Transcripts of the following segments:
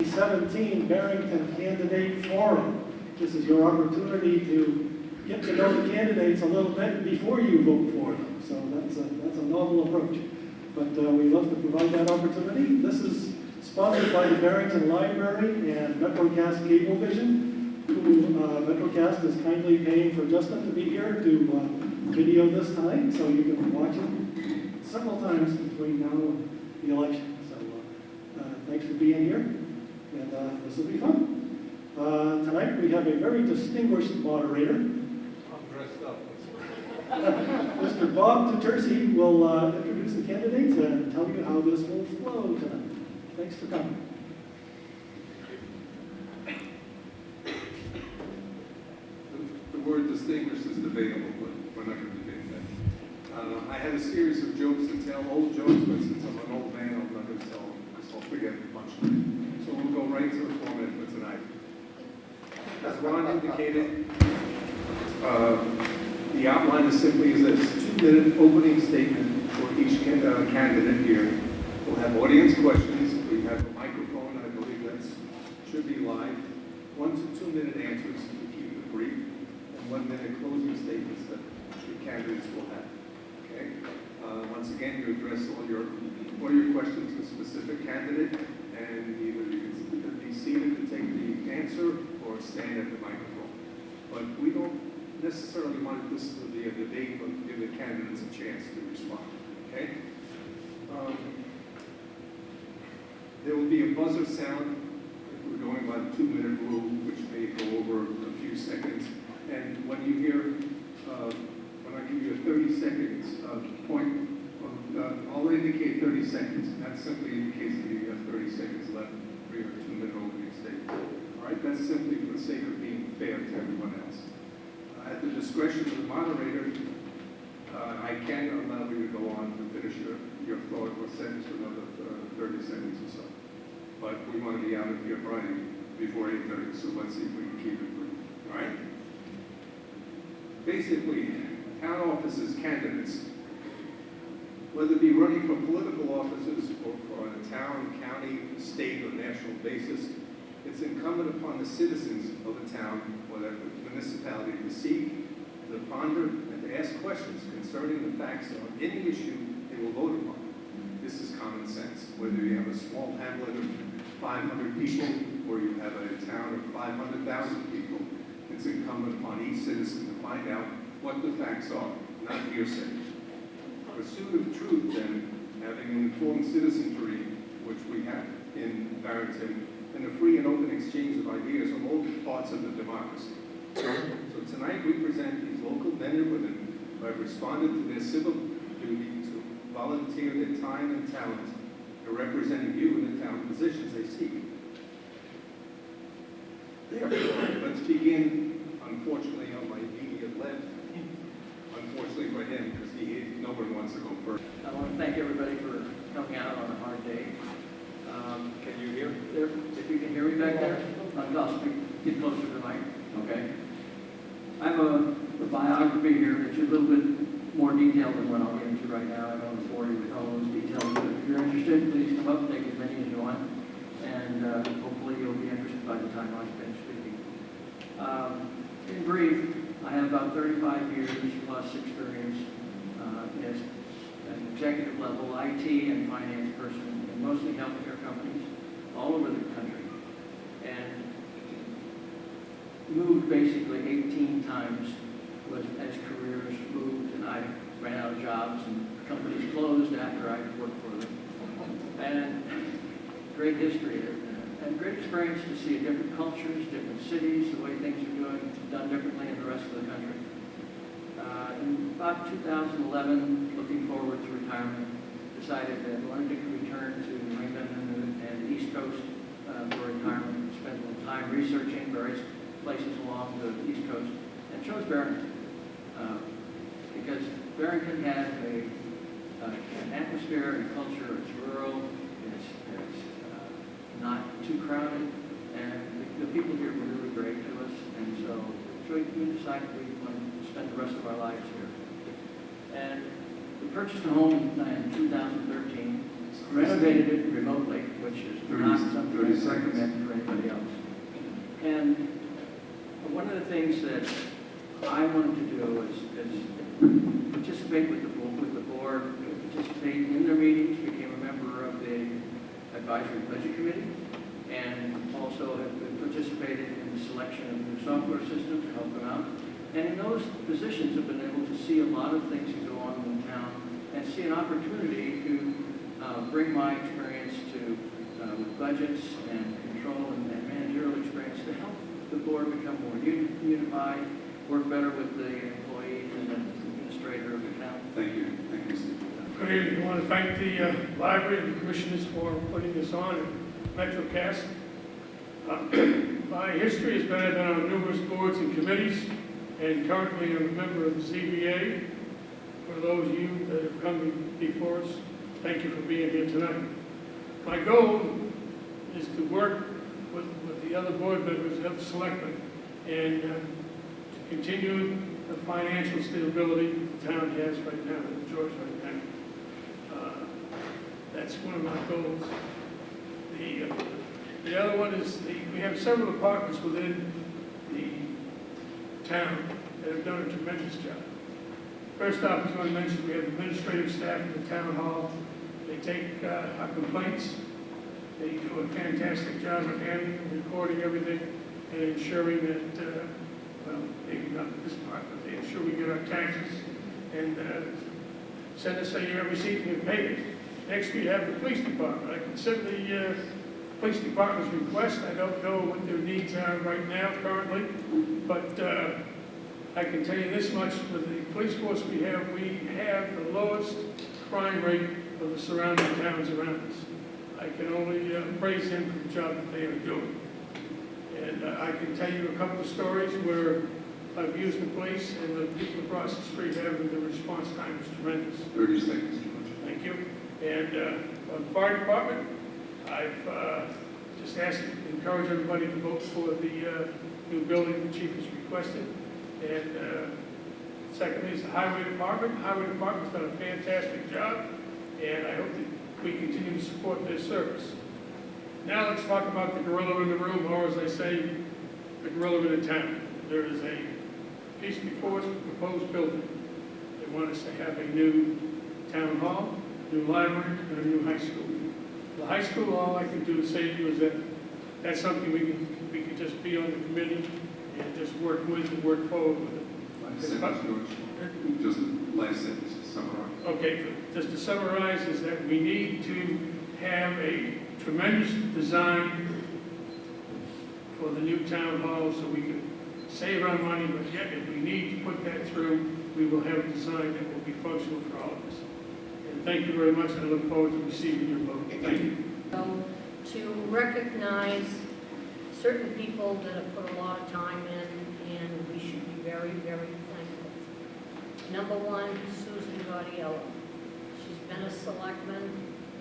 2017 Barrington Candidate Forum. This is your opportunity to get to know the candidates a little bit before you vote for them. So that's a novel approach. But we love to provide that opportunity. This is sponsored by the Barrington Library and MetroCast Cablevision, who MetroCast is kindly paying for Justin to be here to video this time, so you can watch it several times between now and the election. So thanks for being here, and this will be fun. Tonight we have a very distinguished moderator. I'm dressed up. Mr. Bob Tutersi will introduce the candidates and tell you how this will flow tonight. Thanks for coming. The word distinguished is debatable, but we're not going to debate that. I had a series of jokes to tell, old jokes, but since I'm an old man, I'm not going to tell them because I'll forget the punchline. So we'll go right to the format for tonight. As Ron indicated, the outline is simply as this: 2-minute opening statement for each candidate here. We'll have audience questions. We have a microphone. I believe that should be live. 1 to 2 minute answers to keep it brief, and 1 minute closing statements that the candidates will have. Okay. Once again, you address all your questions to a specific candidate, and either you can be seated to take the answer or stand at the microphone. But we don't necessarily want this to be a debate, but give the candidates a chance to respond. Okay. There will be a buzzer sound if we're going by the 2-minute rule, which may go over a few seconds. And when you hear, when I give you a 30 seconds point, I'll indicate 30 seconds. That simply indicates that you have 30 seconds left for your 2-minute opening statement. All right, that's simply for the sake of being fair to everyone else. At the discretion of the moderator, I can allow you to go on to finish your thought or sentence for another 30 seconds or so. But we want to be out of here Friday before 8:30, so let's see if we can keep it brief. All right? Basically, town offices candidates, whether it be running for political offices or for a town, county, state, or national basis, it's incumbent upon the citizens of a town or that municipality to seek, to ponder, and to ask questions concerning the facts on any issue they will vote upon. This is common sense. Whether you have a small hamlet of 500 people or you have a town of 500,000 people, it's incumbent upon each citizen to find out what the facts are, not hearsay. Pursuit of truth, then, having an informed citizenry, which we have in Barrington, and a free and open exchange of ideas are all parts of the democracy. So tonight we present these local men and women who have responded to their civil duty to volunteer their time and talent to representing you in the town positions they seek. Therefore, let's begin, unfortunately, on my immediate left. Unfortunately for him, because no one wants to go first. I want to thank everybody for coming out on a hard day. Can you hear? If you can hear me back there, I'll get closer to the mic. Okay. I have a biography here that's a little bit more detailed than what I'll get into right now. I don't want to bore you with all those details, but if you're interested, please come up, take as many as you want, and hopefully you'll be interested by the time I finish speaking. In brief, I have about 35 years plus experience as an executive level IT and finance person in mostly healthcare companies all over the country, and moved basically 18 times as careers moved, and I ran out of jobs and companies closed after I worked for them. And great history and great experience to see different cultures, different cities, the way things are done differently in the rest of the country. In about 2011, looking forward to retirement, decided that I wanted to return to New England and the East Coast for retirement, spend a little time researching various places along the East Coast, and chose Barrington because Barrington has an atmosphere and culture. It's rural, it's not too crowded, and the people here were really great to us, and so we decided we wanted to spend the rest of our lives here. And we purchased a home in 2013, renovated it remotely, which is not 30 something I 30 seconds. recommend for anybody else. And one of the things that I wanted to do is participate with the board, participate in their meetings, became a member of the advisory budget committee, and also have participated in the selection of new software systems to help them out. And in those positions have been able to see a lot of things that go on in the town and see an opportunity to bring my experience to with budgets and control and managerial experience to help the board become more unified, work better with the employees and the administrator of the town. Thank you, Steve. Good evening. I want to thank the library and the commissioners for putting this on at MetroCast. My history has been I've been on numerous boards and committees, and currently I'm a member of the ZBA. For those of you that have come before us, thank you for being here tonight. My goal is to work with the other board members, the other selectmen, and to continue the financial stability the town has right now, that enjoys right now. That's one of my goals. The other one is we have several departments within the town that have done a tremendous job. First off, as I mentioned, we have administrative staff in the town hall. They take our complaints. They do a fantastic job of handling, recording everything, and ensuring that, well, maybe not this part, but they ensure we get our taxes and send us a receipt and we pay it. Next, we have the police department. I consider the police department's request. I don't know what their needs are right now currently, but I can tell you this much, with the police force we have the lowest crime rate of the surrounding towns around us. I can only praise them for the job that they are doing. And I can tell you a couple of stories where I've used the police and the people across the street having the response time is tremendous. 30 seconds. Thank you. And on the fire department, I've just asked to encourage everybody to vote for the new building the chief has requested. And secondly is the highway department. The highway department's done a fantastic job, and I hope that we continue to support their service. Now let's talk about the gorilla in the room, or as I say, the gorilla in the town. There is a piece before us, a proposed building. They want us to have a new town hall, new library, and a new high school. The high school, all I can do to say to you is that that's something we can just be on the committee and just work with and work forward with it. Last sentence, George. Just last sentence to summarize. Okay, just to summarize is that we need to have a tremendous design for the new town hall so we can save our money, but yet if we need to put that through, we will have a design that will be functional for all of us. And thank you very much. I look forward to receiving your vote. Thank you. So, to recognize certain people that have put a lot of time in, and we should be very, very thankful. Number one, Susan Gaudiello. She's been a selectman.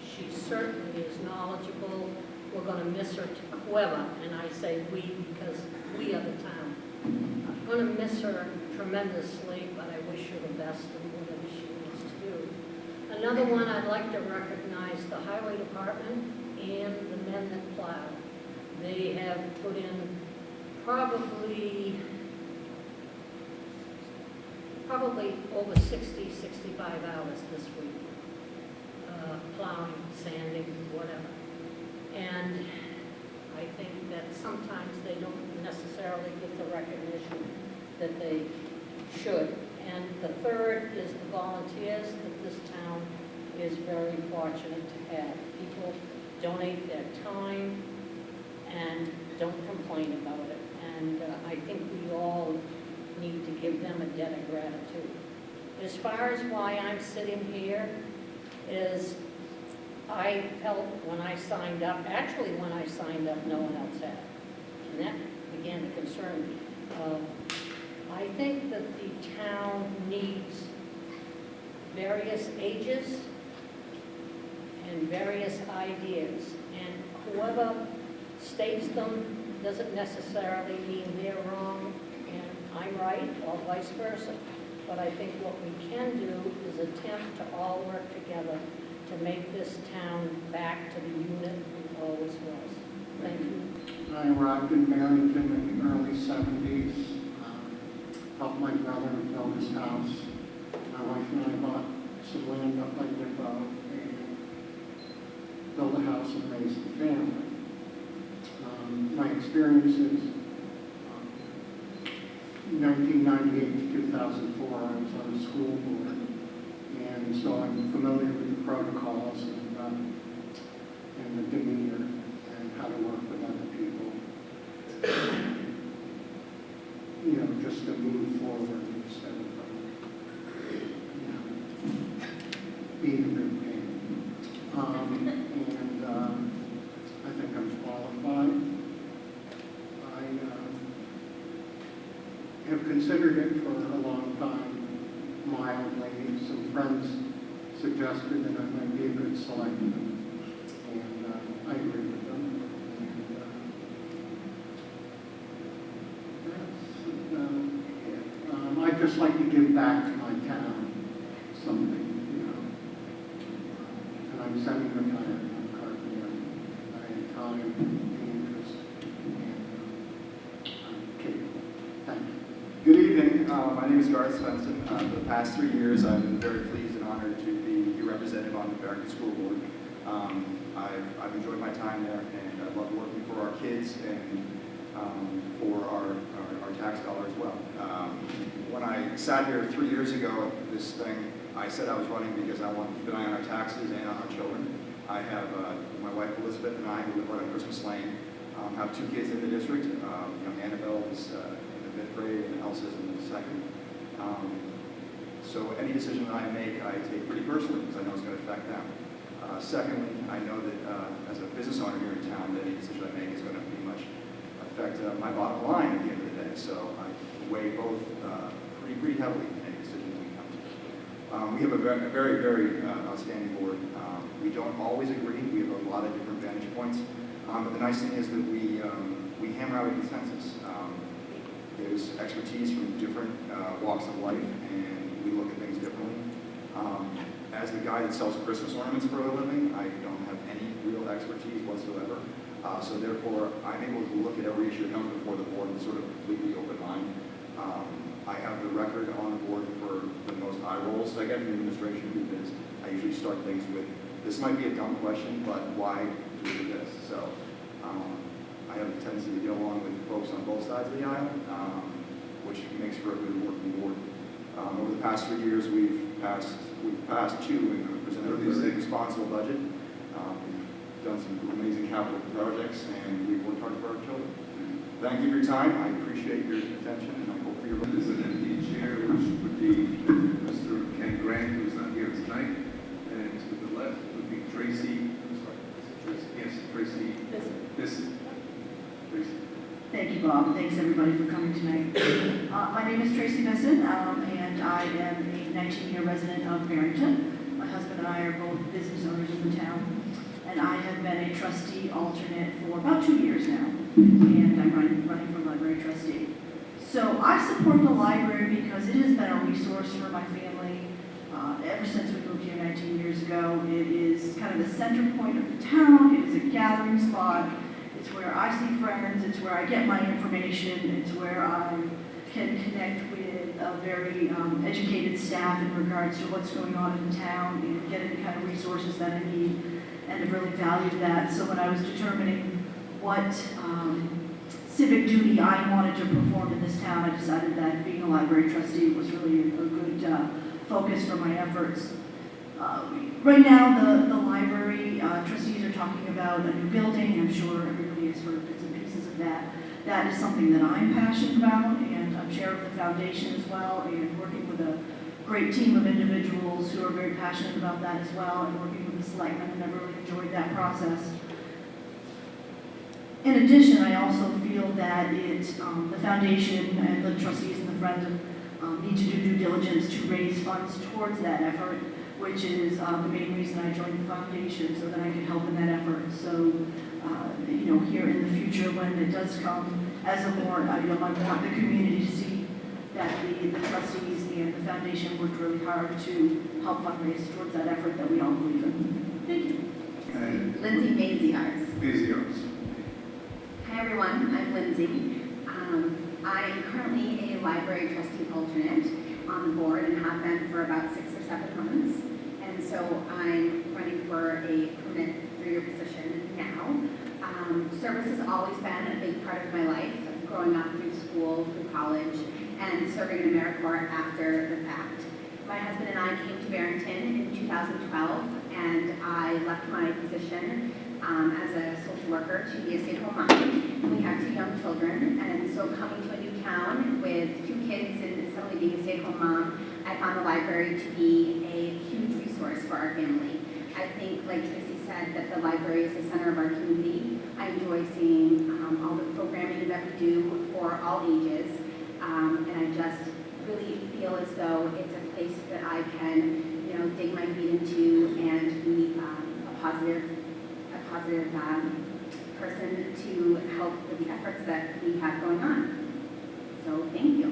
She certainly is knowledgeable. We're going to miss her to whoever, and I say we because we are the town. I'm going to miss her tremendously, but I wish her the best in whatever she wants to do. Another one, I'd like to recognize the highway department and the men that plow. They have put in probably over 60, 65 hours this week, plowing, sanding, whatever. And I think that sometimes they don't necessarily get the recognition that they should. And the third is the volunteers that this town is very fortunate to have. People donate their time and don't complain about it. And I think we all need to give them a debt of gratitude. As far as why I'm sitting here is I felt when I signed up, actually when I signed up, no one else had. And that began to concern me. I think that the town needs various ages and various ideas. And whoever states them doesn't necessarily mean they're wrong and I'm right, or vice versa. But I think what we can do is attempt to all work together to make this town back to the unit it always was. Thank you. I arrived in Barrington in the early 70s, helped my brother build his house. My wife and I bought some land up by Depot and built a house and raised a family. My experiences, 1998 to 2004, I was on the school board, and so I'm familiar with the protocols and the demeanor and how to work with other people. You know, just to move forward instead of, being a big pain. I think I'm qualified. I have considered it for a long time, mildly. Some friends suggested that I might be a good selectman, and I agree with them. And I'd just like to give back to my town something, you know. And I'm semi-retired. I'm currently I have time and interest, and I'm capable. Thank you. Good evening. My name is Garth Svensson. For the past 3 years, I've been very pleased and honored to be your representative on the Barrington School Board. I've enjoyed my time there, and I love working for our kids and for our tax dollar as well. When I sat here 3 years ago at this thing, I said I was running because I want to keep an eye on our taxes and on our children. I have my wife Elizabeth and I, who live right on Christmas Lane, have 2 kids in the district. Young Annabelle is in the 5th grade and Elsa's in the 2nd. So any decision that I make, I take pretty personally because I know it's going to affect them. Secondly, I know that as a business owner here in town, that any decision I make is going to pretty much affect my bottom line at the end of the day. So I weigh both pretty heavily in any decision that we come to. We have a very outstanding board. We don't always agree. We have a lot of different vantage points. But the nice thing is that we hammer out a consensus. There's expertise from different walks of life, and we look at things differently. As the guy that sells Christmas ornaments for a living, I don't have any real expertise whatsoever. So therefore, I'm able to look at every issue that comes before the board with sort of a completely open mind. I have the record on the board for the most eye rolls I get from the administration because I usually start things with, this might be a dumb question, but why do we do this? So I have a tendency to get along with folks on both sides of the aisle, which makes for a good working board. Over the past 3 years, we've passed 2 and presented a very responsible budget. We've done some amazing capital projects, and we've worked hard for our children. Thank you for your time. I appreciate your attention, and I hope for your. There's an empty chair, which would be Mr. Ken Grant, who's not here tonight. And to the left would be Tracy, I'm sorry, is it Tracy? Yes, Tracy. This. Tracy. Thank you, Bob. Thanks, everybody, for coming tonight. My name is Tracy Messon, and I am a 19-year resident of Barrington. My husband and I are both business owners of the town, and I have been a trustee alternate for about 2 years now, and I'm running for library trustee. So I support the library because it has been a resource for my family ever since we moved here 19 years ago. It is kind of the center point of the town. It is a gathering spot. It's where I see friends, it's where I get my information, it's where I can connect with a very educated staff in regards to what's going on in the town and get any kind of resources that I need, and I've really valued that. So when I was determining what civic duty I wanted to perform in this town, I decided that being a library trustee was really a good focus for my efforts. Right now, the library trustees are talking about a new building. I'm sure everybody has heard bits and pieces of that. That is something that I'm passionate about, and I'm chair of the foundation as well, and working with a great team of individuals who are very passionate about that as well, and working with the selectmen, and I've really enjoyed that process. In addition, I also feel that the foundation and the trustees and the friends need to do due diligence to raise funds towards that effort, which is the main reason I joined the foundation, so that I can help in that effort. So, here in the future, when it does come as a warrant item, I want the community to see that the trustees and the foundation worked really hard to help fundraise towards that effort that we all believe in. Thank you. And Lindsay Maziarz. Maziarz. Hi everyone, I'm Lindsay. I am currently a library trustee alternate on the board and have been for about 6 or 7 months. And so I'm running for a permanent 3-year position now. Service has always been a big part of my life, growing up through school, through college, and serving in AmeriCorps after the fact. My husband and I came to Barrington in 2012, and I left my position as a social worker to be a stay-at-home mom. We have 2 young children, and so coming to a new town with 2 kids and suddenly being a stay-at-home mom, I found the library to be a huge resource for our family. I think, like Tracy said, that the library is the center of our community. I enjoy seeing all the programming that we do for all ages, and I just really feel as though it's a place that I can, dig my feet into and be a positive person to help with the efforts that we have going on. So thank you.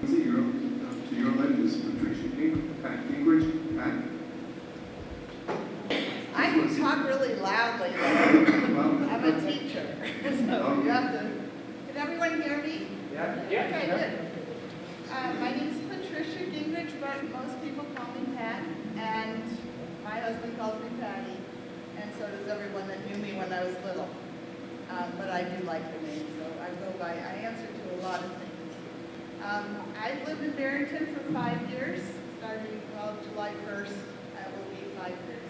Lindsay, to your left is Patricia Gingrich. Pat? I can talk really loudly. Well, I'm a teacher, so you have to. Can everyone hear me? Yeah. Okay, good. My name is Patricia Gingrich, but most people call me Pat, and my husband calls me Patty, and so does everyone that knew me when I was little. But I do like the name, so I answer to a lot of things. I've lived in Barrington for 5 years, starting, July 1st, that will be 5 years.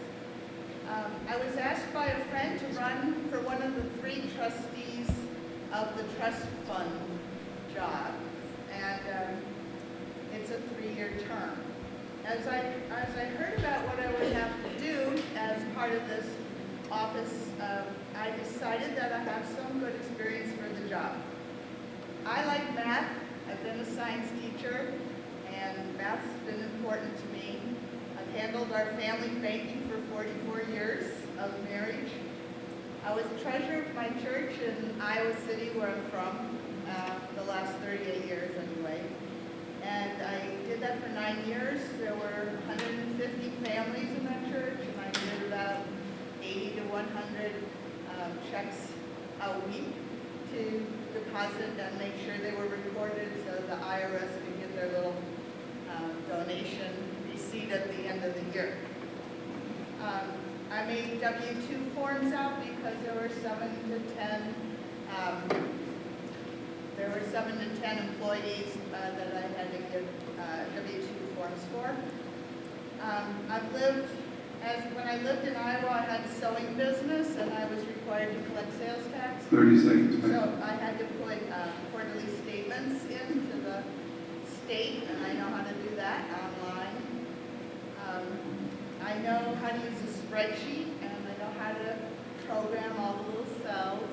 I was asked by a friend to run for one of the 3 trustees of the trust fund job, and it's a 3-year term. As I heard about what I would have to do as part of this office, I decided that I have some good experience for the job. I like math. I've been a science teacher, and math's been important to me. I've handled our family banking for 44 years of marriage. I was treasurer of my church in Iowa City, where I'm from, the last 38 years anyway. And I did that for 9 years. There were 150 families in that church, and I did about 80 to 100 checks a week to deposit and make sure they were recorded so the IRS could get their little donation receipt at the end of the year. I made W-2 forms out because there were 7 to 10 employees that I had to give W-2 forms for. When I lived in Iowa, I had a sewing business, and I was required to collect sales tax. 30 seconds, Pat. So I had to put quarterly statements into the state, and I know how to do that online. I know how to use a spreadsheet, and I know how to program all the little cells.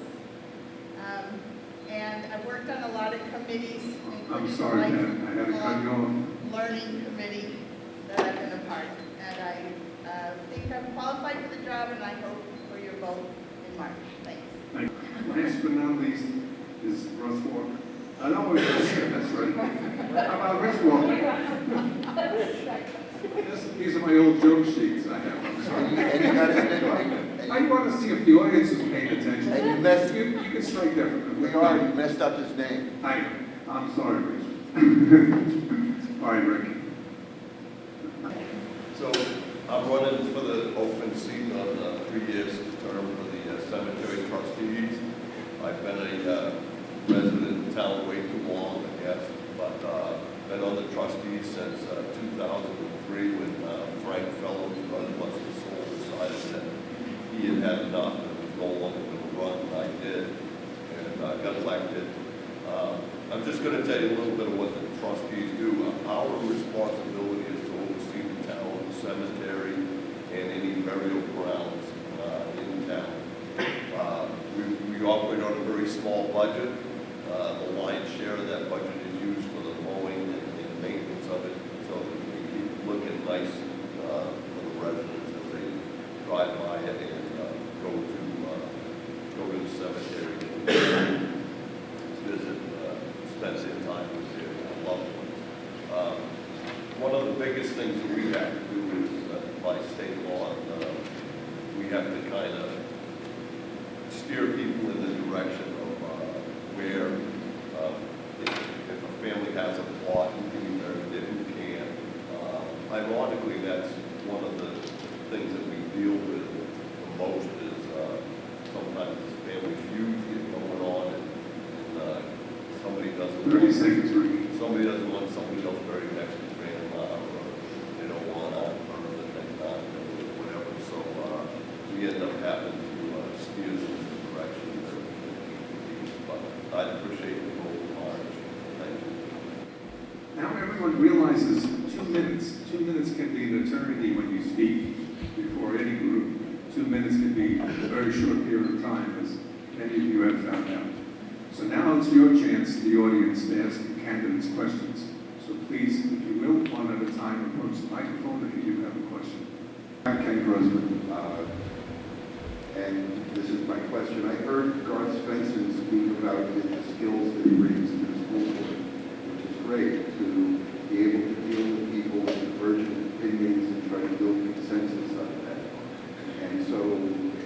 And I've worked on a lot of committees, I'm including sorry, the Pat, I had to cut you off. Learning committee that I've been a part of. And I think I'm qualified for the job, and I hope for your vote in March. Thanks. Last but not least is Russ Walker. I know it's here, that's right. How about Russ Walker? These are my old joke sheets I have, I'm sorry. And you got his nickname. I want to see if the audience is paying attention. And you messed, You can strike that from we already messed up his name. I'm sorry, Rich. All right, Rick. So I'm running for the open seat on 3 years term for the cemetery trustees. I've been a resident in town way too long, I guess, but been on the trustees since 2003 when Frank Fellows, God bless his soul, decided that he had had enough and was no longer going to run, and I did, and I got elected. I'm just going to tell you a little bit of what the trustees do. Our responsibility is to oversee the town, the cemetery, and any burial grounds in town. We operate on a very small budget. The lion's share of that budget is used for the mowing and maintenance of it, so that we keep it looking nice for the residents as they drive by it and go to the cemetery and visit, spend some time with their loved ones. has a plot, who can be very good, who can't. Ironically, that's one of the things that we deal with the most is sometimes this family feuds get going on and somebody doesn't 30 seconds, Ricky. somebody doesn't want somebody else buried next to grandma, or they don't want to burn the next time, or whatever. So we end up having to steer them in the direction that we need. But I appreciate the whole march. Thank you. Now everyone realizes 2 minutes. 2 minutes can be an eternity when you speak before any group. 2 minutes can be a very short period of time, as many of you have found out. So now it's your chance, the audience, to ask the candidates questions. So please, if you will, one at a time, approach the microphone if you do have a question. I'm Ken Grossman, and this is my question. I heard Garth Svensson speak about the skills that he brings to the school board, which is great, to be able to deal with people with divergent opinions and try to build consensus out of that. And so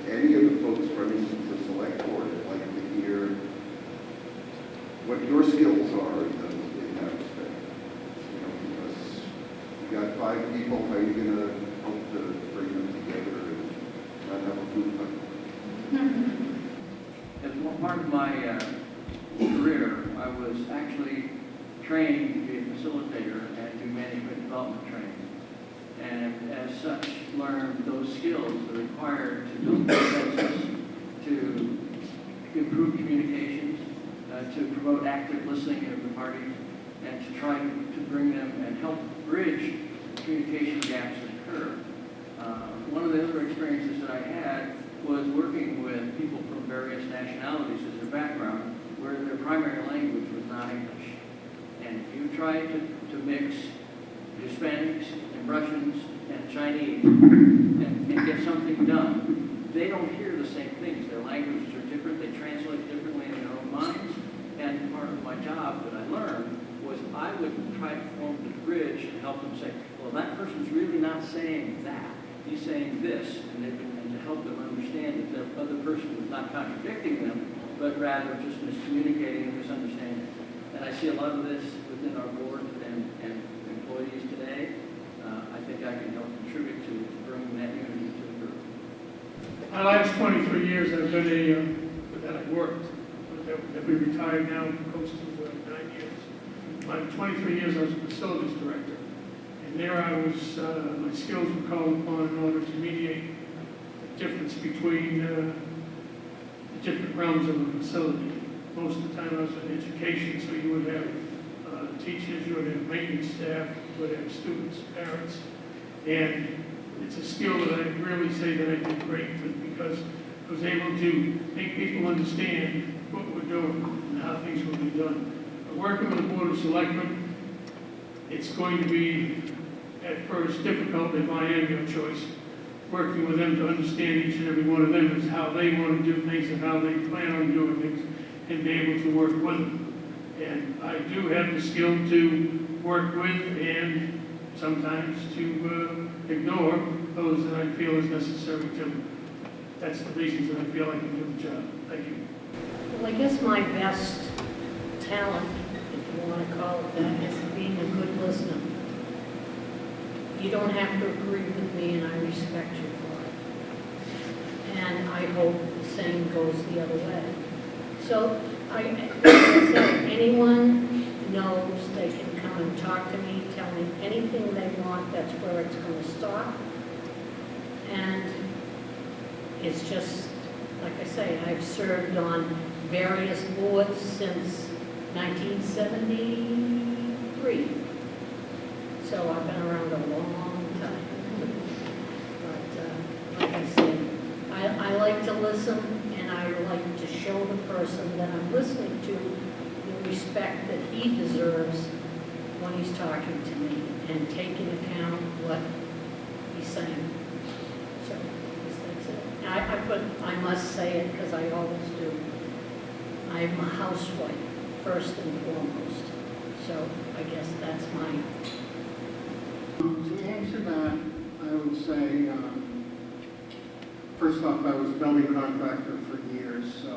any of the folks running for select board, I'd like to hear what your skills are in that respect. You know, because you got 5 people, how are you going to help to bring them together and not have a food fight? As one part of my career, I was actually trained to be a facilitator and do management development training. And as such, learned those skills that are required to build consensus, to improve communications, to promote active listening of the parties, and to try to bring them and help bridge communication gaps that occur. One of the other experiences that I had was working with people from various nationalities as their background, where their primary language was not English. And if you try to mix Hispanics and Russians and Chinese and get something done, they don't hear the same things. Their languages are different, they translate differently in their own minds. And part of my job that I learned was I would try to form the bridge and help them say, well, that person's really not saying that. He's saying this. And to help them understand that the other person was not contradicting them, but rather just miscommunicating and misunderstanding. And I see a lot of this within our board and employees today. I think I can help contribute to bringing that unity to the group. My last 23 years, I've been that I've worked. That we retired now, close to 9 years. My 23 years, I was a facilities director. And there I was, my skills were called upon in order to mediate the difference between the different realms of a facility. Most of the time I was in education, so you would have teachers, you would have maintenance staff, you would have students, parents. And it's a skill that I really say that I did great with, because I was able to make people understand what we're doing and how things will be done. Working with the Board of Selectmen, it's going to be, at first, difficult if I am your choice. Working with them to understand each and every one of them is how they want to do things and how they plan on doing things, and be able to work with them. And I do have the skill to work with and sometimes to ignore those that I feel is necessary to. That's the reasons that I feel I can do the job. Thank you. Well, I guess my best talent, if you want to call it that, is being a good listener. You don't have to agree with me, and I respect you for it. And I hope the same goes the other way. So, like I said, anyone knows they can come and talk to me, tell me anything they want. That's where it's going to stop. And it's just, like I say, I've served on various boards since 1973. So I've been around a long time. But like I said, I like to listen, and I like to show the person that I'm listening to the respect that he deserves when he's talking to me, and take into account what he's saying. So I must say it because I always do. I'm a housewife, first and foremost. So I guess that's my... To answer that, I would say, first off, I was a building contractor for years, so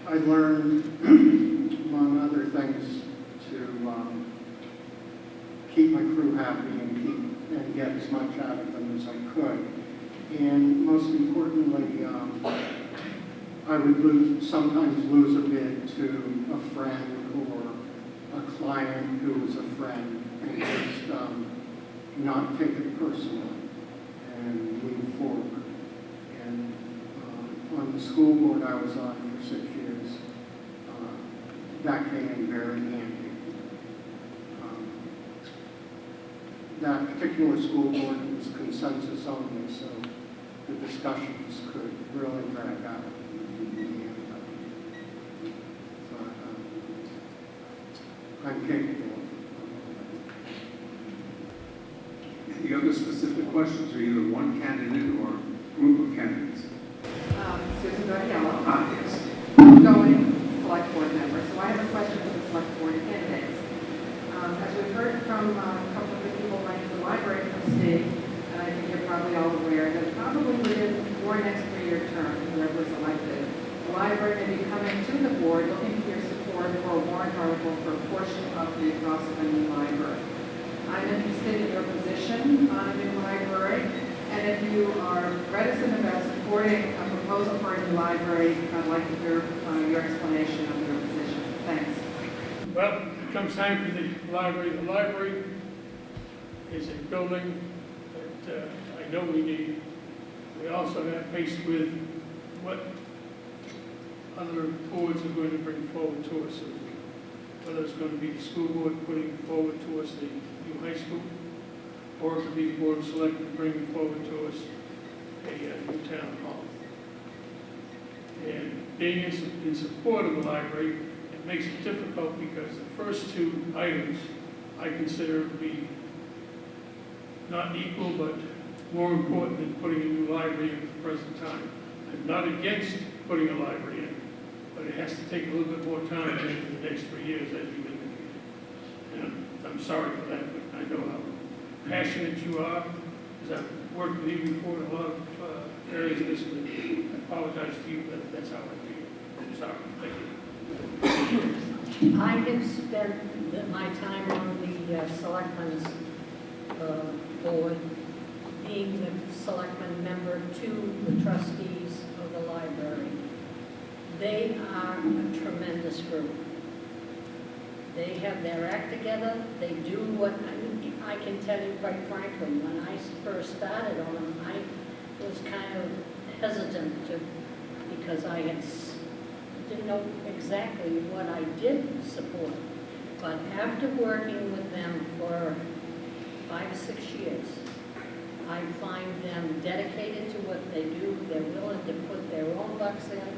I learned, among other things, to keep my crew happy and get as much out of them as I could. And most importantly, I would sometimes lose a bid to a friend or a client who was a friend, and just not take it personally and move forward. And on the school board I was on for 6 years, that came in very handy. That particular school board was consensus only, so the discussions could really drag out. I'm capable of it. Any other specific questions, or either one candidate or group of candidates? Susan Gardella, Yes. going select board member. So I have a question for the select board candidates. As we've heard from a couple of the people running the library trustee, and I think you're probably all aware that probably within your next 3-year term, whoever is elected, the library may be coming to the board looking for your support for a warrant article for a portion of the cost of a new library. I'm interested in your position on a new library, and if you are reticent about supporting a proposal for a new library, I'd like to hear your explanation of your position. Thanks. Well, it comes time for the library. The library is a building that I know we need. We also have faced with what other boards are going to bring forward to us, whether it's going to be the school board putting forward to us the new high school, or it could be the board of selectmen bringing forward to us a new town hall. And being in support of the library, it makes it difficult because the first two items I consider to be not equal, but more important than putting a new library in at the present time. I'm not against putting a library in, but it has to take a little bit more time than the next 3 years, as you indicated. And I'm sorry for that, but I know how passionate you are, because I've worked with you before in a lot of areas of this, and I apologize to you, but that's how I feel. I'm sorry. Thank you. I have spent my time on the selectmen's board, being the selectman member to the trustees of the library. They are a tremendous group. They have their act together. They do what, I can tell you quite frankly, when I first started on them, I was kind of hesitant to, because I didn't know exactly what I did support. But after working with them for 5 or 6 years, I find them dedicated to what they do. They're willing to put their own bucks in.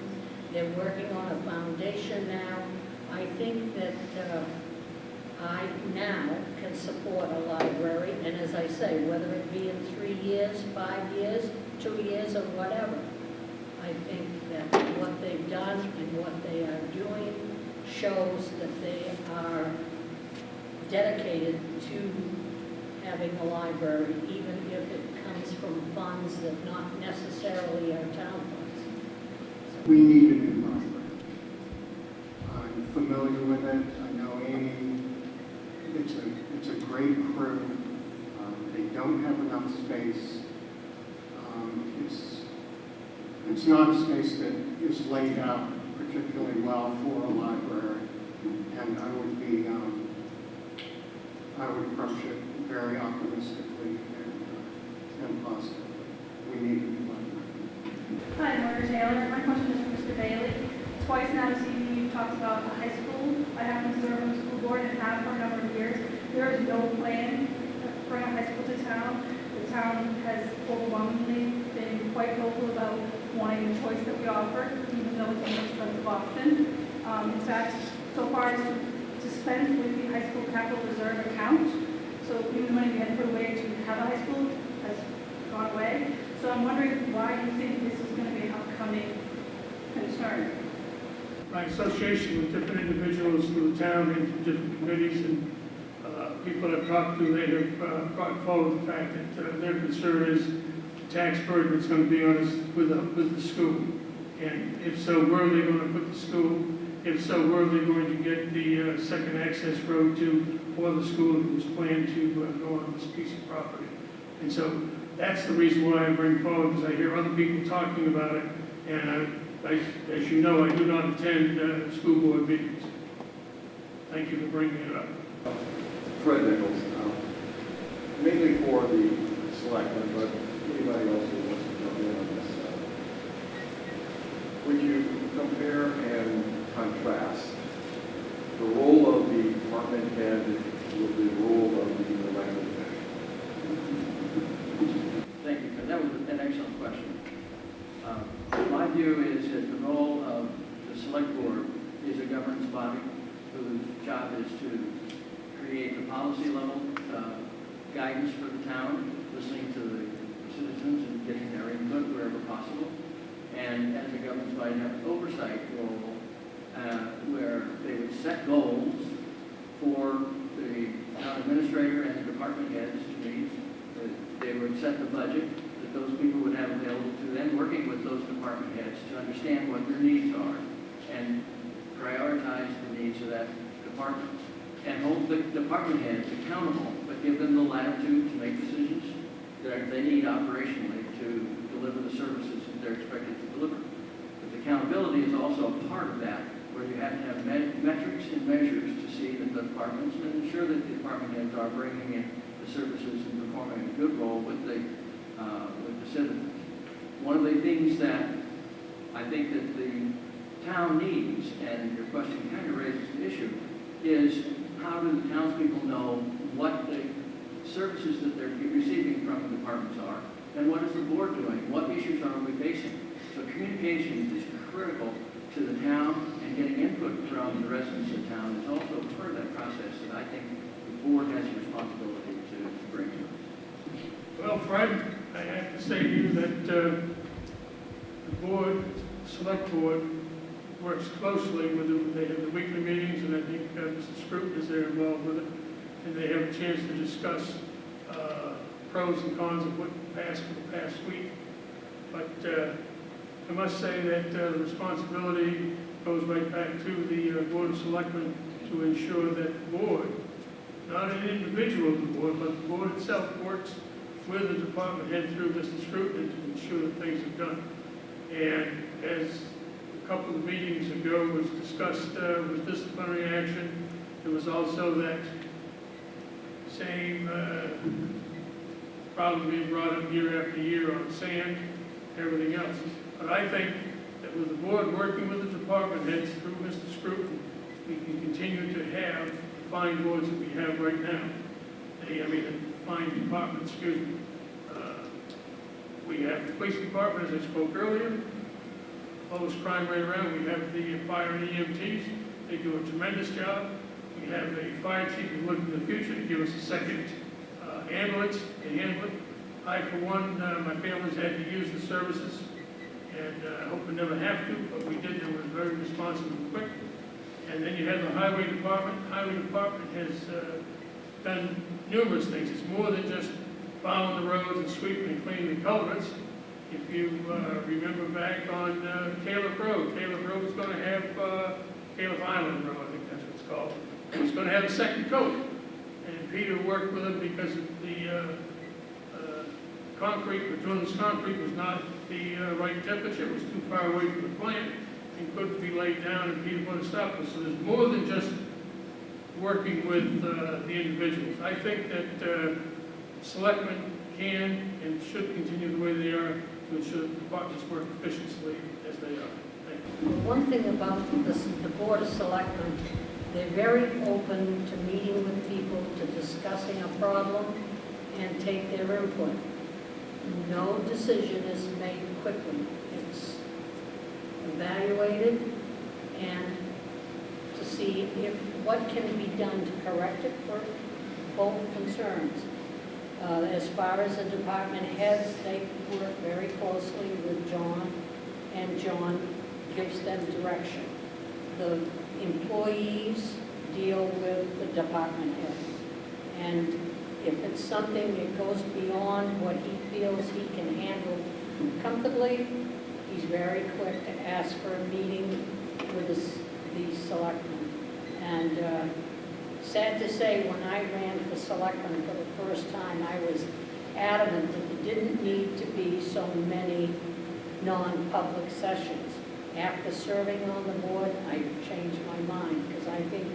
They're working on a foundation now. I think that I now can support a library, and as I say, whether it be in 3 years, 5 years, 2 years, or whatever, I think that what they've done and what they are doing shows that they are dedicated to having a library, even if it comes from funds that not necessarily are town funds. We need a new library. I'm familiar with it. I know Amy. It's a great crew. They don't have enough space. It's not a space that is laid out particularly well for a library, and I would approach it very optimistically and positively. We need a new library. Hi, Margaret Taylor. My question is for Mr. Bailey. Twice now this evening you've talked about the high school. I happen to serve on the school board and have for a number of years. There is no plan to bring a high school to town. The town has overwhelmingly been quite vocal about wanting the choice that we offer, even though it's an expensive option. In fact, so far it's dispensed with the high school capital reserve account. So even the money we had put away to have a high school has gone away. So I'm wondering why you think this is going to be an upcoming concern. My association with different individuals through the town and from different committees and people I've talked to, they have brought forward the fact that their concern is the tax burden that's going to be on us with the school. And if so, where are they going to put the school? If so, where are they going to get the second access road to, or the school that was planned to go on this piece of property? And so that's the reason why I bring forward, because I hear other people talking about it, and as you know, I do not attend school board meetings. Thank you for bringing it up. Fred Nichols, mainly for the selectmen, but anybody else who wants to jump in on this. Would you compare and contrast the role of the department head with the role of the elected official? Thank you, Fred. That was an excellent question. My view is that the role of the select board is a governance body whose job is to create the policy level guidance for the town, listening to the citizens and getting their input wherever possible. And as a governance body, have an oversight role where they would set goals for the town administrator and the department heads to meet. They would set the budget that those people would have available to them, working with those department heads to understand what their needs are and prioritize the needs of that department. And hold the department heads accountable, but give them the latitude to make decisions that they need operationally to deliver the services that they're expected to deliver. But accountability is also a part of that, where you have to have metrics and measures to see that the departments and ensure that the department heads are bringing in the services and performing a good role with the citizens. One of the things that I think that the town needs, and your question kind of raises the issue, is how do the townspeople know what the services that they're receiving from the departments are, and what is the board doing? What issues are we facing? So communication is critical to the town, and getting input from the residents of town is also part of that process that I think the board has a responsibility to bring to us. Well, Fred, I have to say to you that the board, select board, works closely with them. They have the weekly meetings, and I think Mr. Scruton is there involved with it, and they have a chance to discuss pros and cons of what passed for the past week. But I must say that the responsibility goes right back to the Board of Selectmen to ensure that the board, not an individual of the board, but the board itself works with the department head through Mr. Scruton to ensure that things are done. And as a couple of meetings ago was discussed with disciplinary action, there was also that same problem being brought up year after year on sand, everything else. But I think that with the board working with the department heads through Mr. Scruton, we can continue to have the fine boards that we have right now. Fine department, excuse me. We have the police department, as I spoke earlier, lowest crime rate around. We have the fire and EMTs. They do a tremendous job. We have a fire chief who's looking to the future to give us a second ambulance to handle it. I, for one, my family's had to use the services, and I hope we never have to, but we did. It was very responsive and quick. And then you have the highway department. Highway department has done numerous things. It's more than just plowing the roads and sweeping and cleaning the culverts. If you remember back on Caleb Road was going to have Caleb Island Road, I think that's what it's called. It was going to have a second coat. And Peter worked with him because the concrete, Patronus concrete was not the right temperature. It was too far away from the plant and couldn't be laid down, and Peter put a stop to it. So there's more than just working with the individuals. I think that selectmen can and should continue the way they are to ensure that the departments work efficiently as they are. Thank you. One thing about the Board of Selectmen, they're very open to meeting with people, to discussing a problem, and take their input. No decision is made quickly. It's evaluated and to see what can be done to correct it for both concerns. As far as the department heads, they work very closely with John, and John gives them direction. The employees deal with the department head. And if it's something that goes beyond what he feels he can handle comfortably, he's very quick to ask for a meeting with the selectmen. And sad to say, when I ran for selectman for the first time, I was adamant that there didn't need to be so many non-public sessions. After serving on the board, I changed my mind, because I think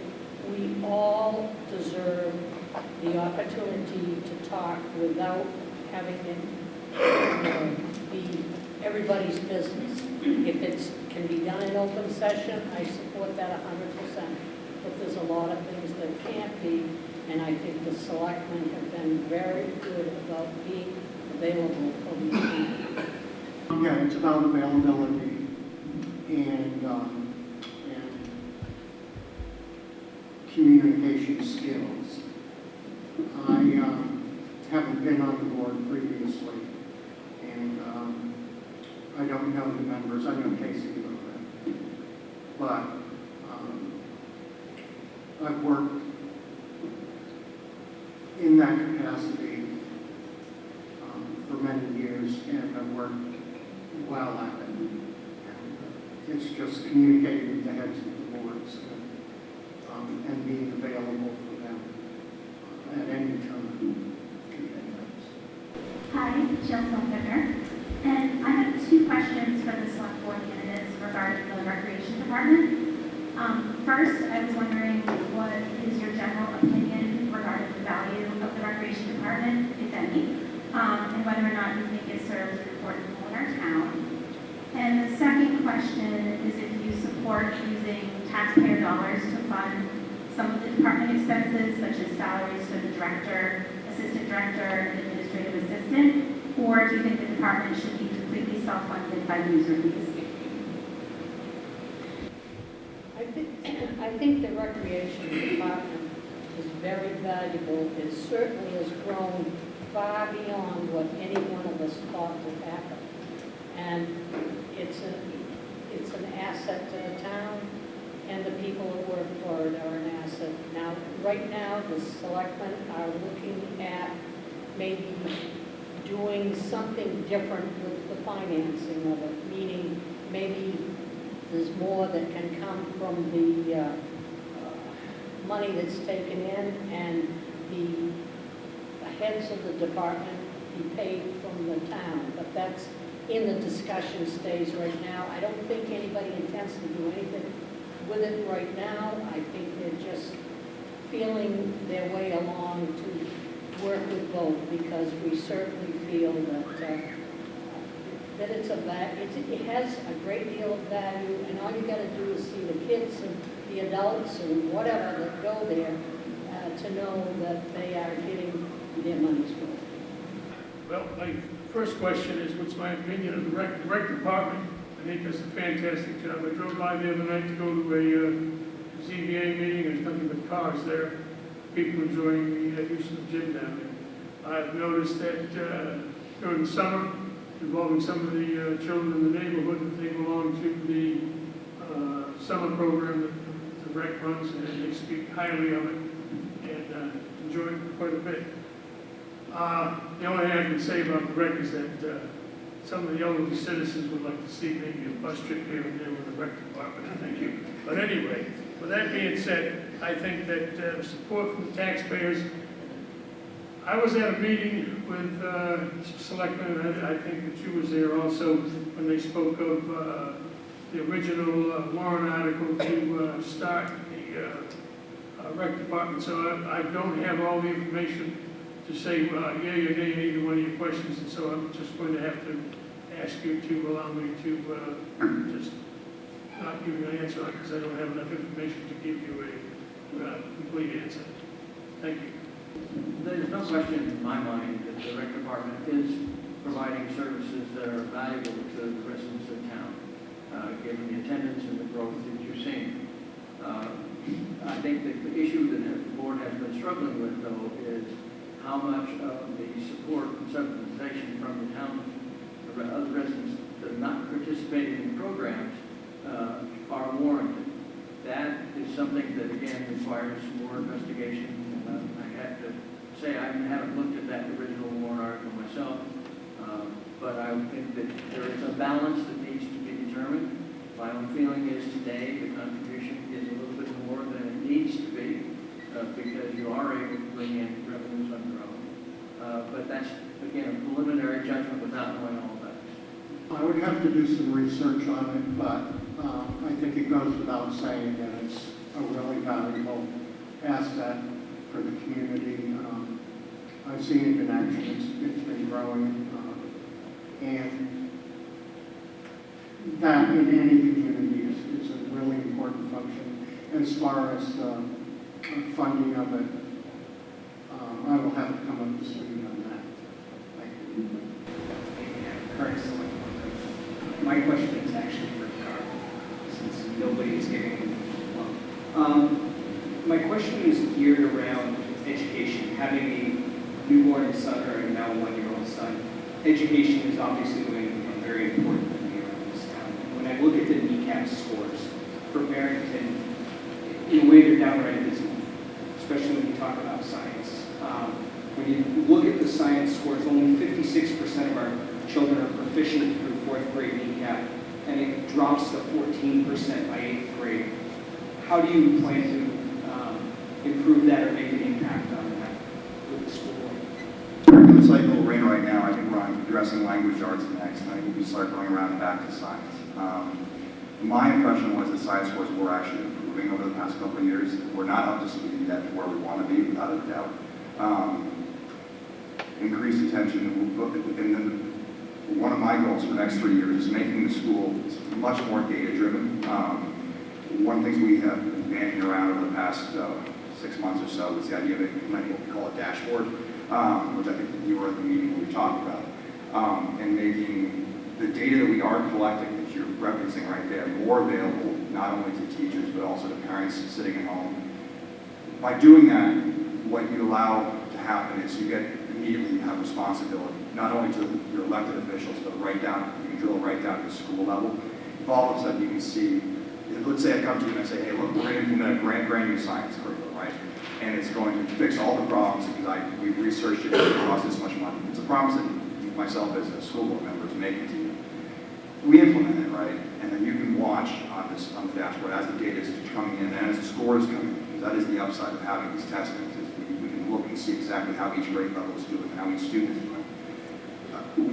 we all deserve the opportunity to talk without having it be everybody's business. If it can be done in open session, I support that 100%. But there's a lot of things that can't be, and I think the selectmen have been very good about being available for these people. Yeah, it's about availability and communication skills. I haven't been on the board previously, and I don't know the members. I know Casey a little bit, but I've worked in that capacity for many years, and I've worked well at it. And it's just communicating with the heads of the boards and being available for them at any time. Hi, Jill Hilfiger. And I have two questions for the select board candidates regarding the recreation department. First, I was wondering what is your general opinion regarding the value of the recreation department, if any, and whether or not you think it serves an important role in our town. And the second question is if you support using taxpayer dollars to fund some of the department expenses, such as salaries for the director, assistant director, and administrative assistant, or do you think the department should be completely self-funded by user fees? I think the recreation department is very valuable. It certainly has grown far beyond what any one of us thought would happen. And it's an asset to the town, and the people who work for it are an asset. Now, right now, the selectmen are looking at maybe doing something different with the financing of it, meaning maybe there's more that can come from the money that's taken in, and the heads of the department be paid from the town. But that's in the discussion stage right now. I don't think anybody intends to do anything with it right now. I think they're just feeling their way along to work with both, because we certainly feel that it has a great deal of value, and all you got to do is see the kids and the adults and whatever that go there to know that they are getting their money's worth. Well, my first question is, what's my opinion of the rec department? I think that's a fantastic job. I drove by the other night to go to a ZBA meeting. There's nothing but cars there. People enjoying the use of the gym down there. I've noticed that during the summer, involving some of the children in the neighborhood, that they belong to the summer program that the rec runs, and they speak highly of it and enjoy it quite a bit. The only thing I can say about the rec is that some of the elderly citizens would like to see maybe a bus trip here and there with the rec department. Thank you. But anyway, with that being said, I think that support from the taxpayers. I was at a meeting with selectmen, and I think that you was there also, when they spoke of the original warrant article to start the rec department. So I don't have all the information to say yea or nay to either one of your questions, and so I'm just going to have to ask you to allow me to just not give you an answer on it, because I don't have enough information to give you a complete answer. Thank you. There's no question in my mind that the rec department is providing services that are valuable to the residents of town, given the attendance and the growth that you're seeing. I think that the issue that the board has been struggling with, though, is how much of the support and subsidization from the town, the other residents that are not participating in programs, are warranted. That is something that, again, requires more investigation. I have to say I haven't looked at that original warrant article myself, but I think that there is a balance that needs to be determined. My own feeling is today the contribution is a little bit more than it needs to be, because you are able to bring in revenues on your own. But that's, again, a preliminary judgment without knowing all that. I would have to do some research on it, but I think it goes without saying that it's a really valuable asset for the community. I've seen it in action. It's been growing. And that in any community is a really important function. As far as the funding of it, I will have to come up to speed on that. Thank you. Current select board. My question is actually for Carl, since nobody is giving one. My question is geared around education. Having a newborn son or now 1-year-old son, education is obviously going to become very important here in this town. When I look at the kneecap scores for Barrington, in a way they're downright abysmal, especially when you talk about science. When you look at the science scores, only 56% of our children are proficient through 4th grade kneecap, and it drops to 14% by 8th grade. How do you plan to improve that or make an impact on that with the school board? In the cycle we're in right now, I think we're on addressing language arts next, and I think we start going around back to science. My impression was that science scores were actually improving over the past couple of years. We're not up to speed yet to where we want to be, without a doubt. Increased attention, and then one of my goals for the next 3 years is making the school much more data-driven. One of the things we have been banding around over the past 6 months or so is the idea of implementing what we call a dashboard, which I think you were at the meeting when we talked about, and making the data that we are collecting, that you're referencing right there, more available not only to teachers but also to parents sitting at home. By doing that, what you allow to happen is you immediately have responsibility, not only to your elected officials, but right down, you can drill right down to the school level. If all of a sudden you can see, let's say I come to you and I say, hey, look, we're going to implement a brand new science curriculum, right? And it's going to fix all the problems because we've researched it and it costs this much money. It's a promise that myself as a school board member is making to you. We implement it, right? And then you can watch on the dashboard as the data is coming in and as the score is coming in. Because that is the upside of having these testings. We can look and see exactly how each grade level is doing and how each student is doing.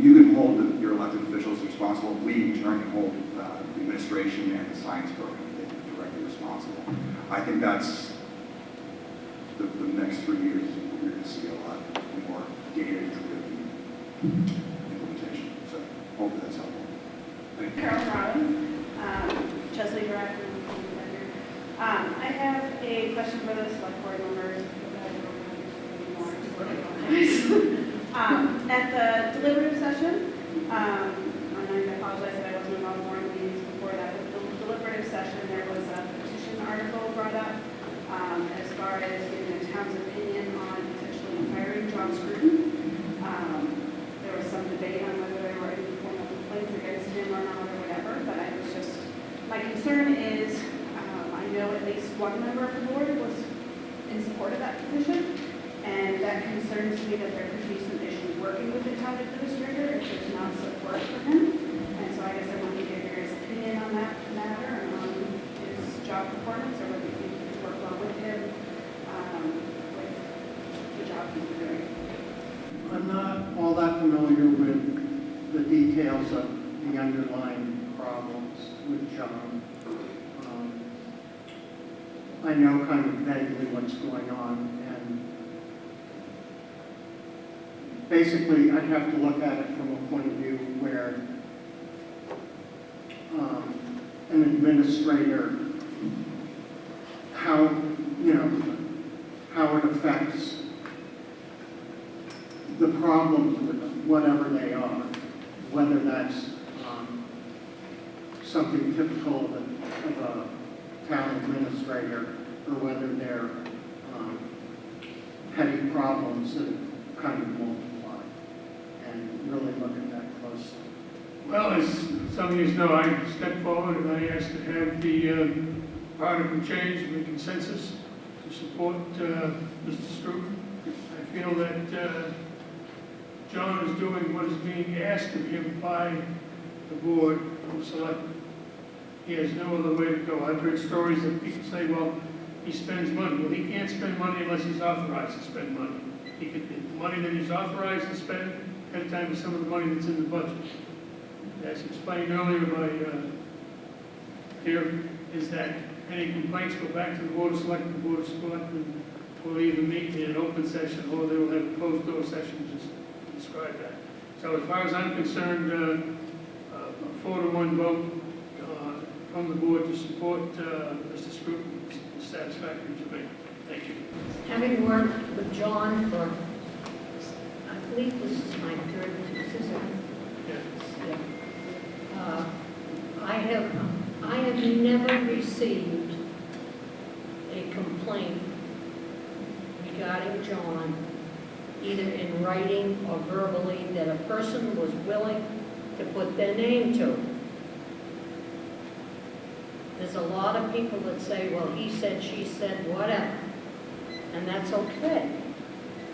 You can hold your elected officials responsible. We, in turn, can hold the administration and the science program directly responsible. I think that's the next 3 years. We're going to see a lot more data-driven implementation. So hopefully that's helpful. Thank you. Carol Robbins, Chesley Director. I have a question for the select board members. At the deliberative session, and I apologize that I wasn't involved more in the meetings before that, but the deliberative session, there was a petition article brought up as far as getting the town's opinion on potentially firing John Scruton. There was some debate on whether there were any formal complaints against him or not or whatever, but I was just, my concern is, I know at least one member of the board was in support of that petition, and that concerns me that there could be some issues working with the town administrator if there's not support for him. And so I guess I want to get your guys' opinion on that matter and on his job performance, or whether you think you could work well with him with the job he's doing. I'm not all that familiar with the details of the underlying problems with John. I know kind of vaguely what's going on, and basically I'd have to look at it from a point of view where an administrator, how it affects the problems with them, whatever they are, whether that's something typical of a town administrator, or whether they're petty problems that kind of multiply, and really look at that closely. Well, as some of you know, I stepped forward and I asked to have the article changed in the consensus to support Mr. Scruton. I feel that John is doing what is being asked of him by the board of selectmen. he has no other way to go. I've heard stories of people say, well, he spends money. Well, he can't spend money unless he's authorized to spend money. He could, the money that he's authorized to spend, at a time is some of the money that's in the budget. As explained earlier by, here, is that any complaints go back to the Board of Selectmen. The Board of Selectmen will either meet in an open session or they will have a closed door session just to describe that. So as far as I'm concerned, a 4-to-1 vote from the board to support Mr. Scruton is satisfactory to me. Thank you. Having worked with John for, I believe this is my third, I have never received a complaint regarding John, either in writing or verbally, that a person was willing to put their name to. There's a lot of people that say, well, he said, she said, whatever, and that's okay.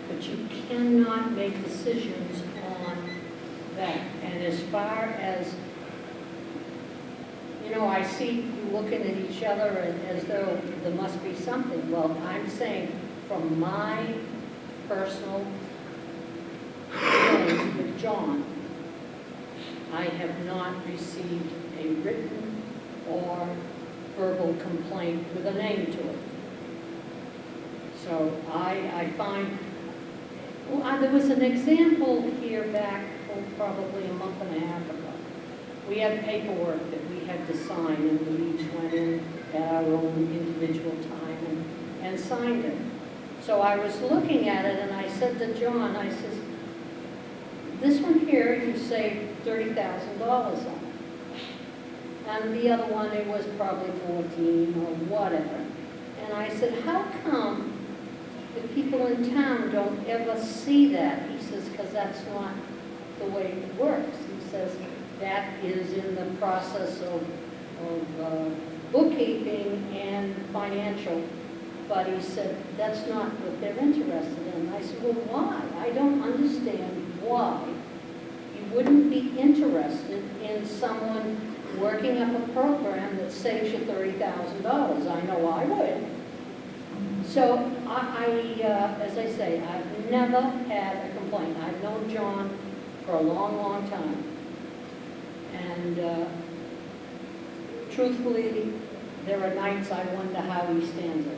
But you cannot make decisions on that. And as far as, you know, I see you looking at each other as though there must be something. Well, I'm saying from my personal dealings with John, I have not received a written or verbal complaint with a name to it. So I find, well, there was an example here back, probably a month and a half ago. We had paperwork that we had to sign, and we each went in at our own individual time and signed it. So I was looking at it, and I said to John, I says, this one here, you saved $30,000 on. And the other one, it was probably 14 or whatever. And I said, how come the people in town don't ever see that? He says, because that's not the way it works. He says, that is in the process of bookkeeping and financial. But he said, that's not what they're interested in. I said, well, why? I don't understand why you wouldn't be interested in someone working up a program that saves you $30,000. I know I would. So as I say, I've never had a complaint. I've known John for a long, long time. And truthfully, there are nights I wonder how he stands it.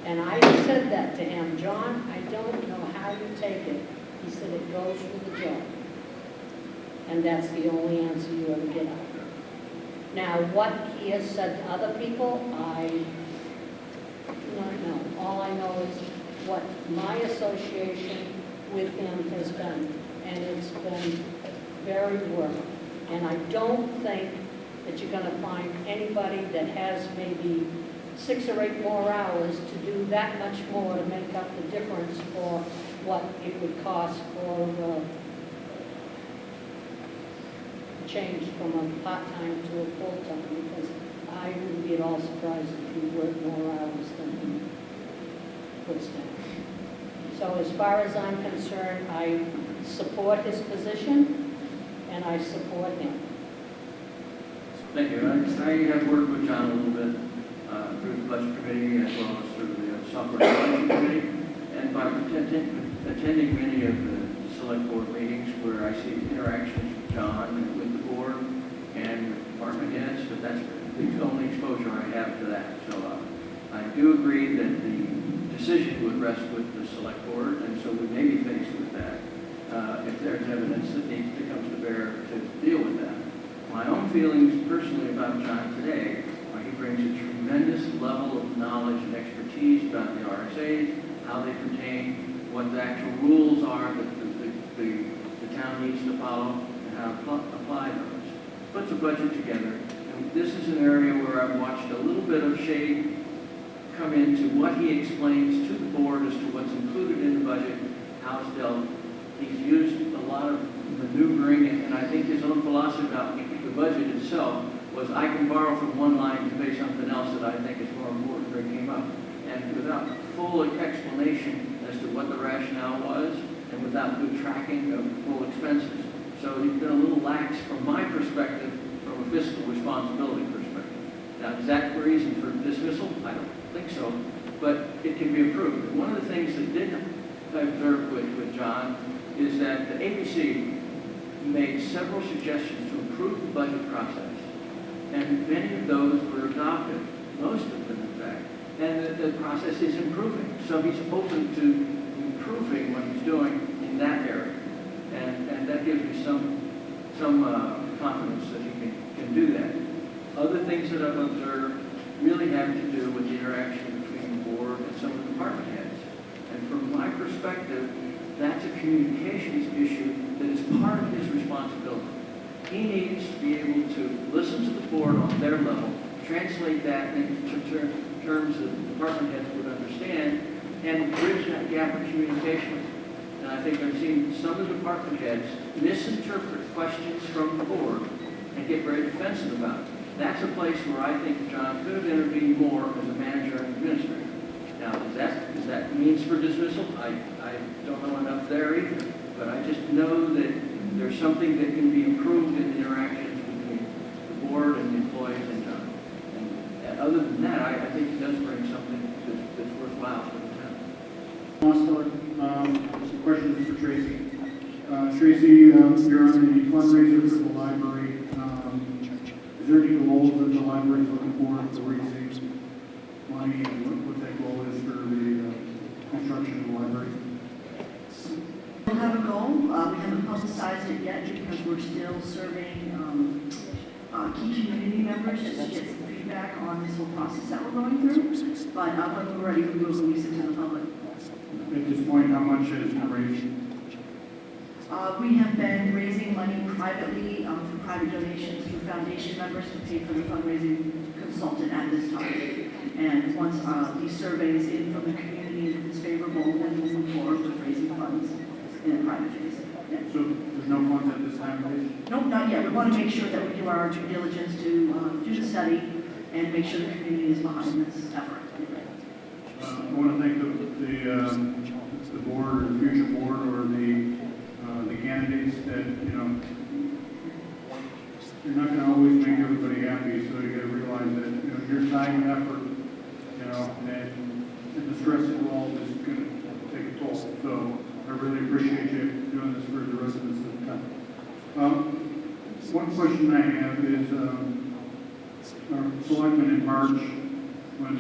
And I said that to him, John, I don't know how you take it. He said, it goes with the job. And that's the only answer you ever get out of it. Now, what he has said to other people, I do not know. All I know is what my association with him has been. And it's been very work. And I don't think that you're going to find anybody that has maybe 6 or 8 more hours to do that much more to make up the difference for what it would cost for change from a part-time to a full-time, because I wouldn't be at all surprised if he worked more hours than he puts down. So as far as I'm concerned, I support his position and I support him. Thank you. I have worked with John a little bit through the budget committee as well as through the software development committee, and by attending many of the select board meetings where I see interactions with John and with the board and with department heads, but that's the only exposure I have to that. So I do agree that the decision would rest with the select board, and so we may be faced with that if there's evidence that comes to bear to deal with that. My own feelings personally about John today are he brings a tremendous level of knowledge and expertise about the RSAs, how they pertain, what the actual rules are that the town needs to follow, and how to apply those. Puts a budget together. And this is an area where I've watched a little bit of shade come into what he explains to the board as to what's included in the budget, how it's dealt. He's used a lot of maneuvering, and I think his own philosophy about the budget itself was, I can borrow from one line to pay something else that I think is more important where it came up. And without full explanation as to what the rationale was, and without good tracking of full expenses. So he's been a little lax from my perspective, from a fiscal responsibility perspective. Now, is that reason for dismissal? I don't think so, but it can be approved. And one of the things that did observe with John is that the ABC made several suggestions to improve the budget process, and many of those were adopted, most of them in fact, and the process is improving. So he's open to improving what he's doing in that area, and that gives me some confidence that he can do that. Other things that I've observed really have to do with the interaction between the board and some of the department heads. And from my perspective, that's a communications issue that is part of his responsibility. He needs to be able to listen to the board on their level, translate that into terms that the department heads would understand, and bridge that gap of communication. And I think I've seen some of the department heads misinterpret questions from the board and get very defensive about it. That's a place where I think John could have intervened more as a manager and administrator. Now, is that means for dismissal? I don't know enough there either. But I just know that there's something that can be improved in the interactions between the board and the employees and John. And other than that, I think he does bring something that's worthwhile for the town. Some questions for Tracy. Tracy, you're on the fundraiser for the library. Is there any goals that the library is looking for raising money, and what that goal is for the construction of the library? We have a goal. We haven't publicized it yet because we're still surveying key community members just to get some feedback on this whole process that we're going through. But when we're ready, we will release it to the public. At this point, how much has been raised? We have been raising money privately through private donations through foundation members to pay for the fundraising consultant at this time. And once these surveys in from the community, if it's favorable, then we'll move forward with raising funds in a private phase. Yeah. So there's no funds at this time raised? Nope, not yet. We want to make sure that we do our due diligence to do the study and make sure the community is behind this effort. I want to thank the board or the future board or the candidates that, you're not going to always make everybody happy, so you got to realize that, your time and effort, and the stress involved is going to take a toll. So I really appreciate you doing this for the residents of the town. One question I have is, our selectman in March, when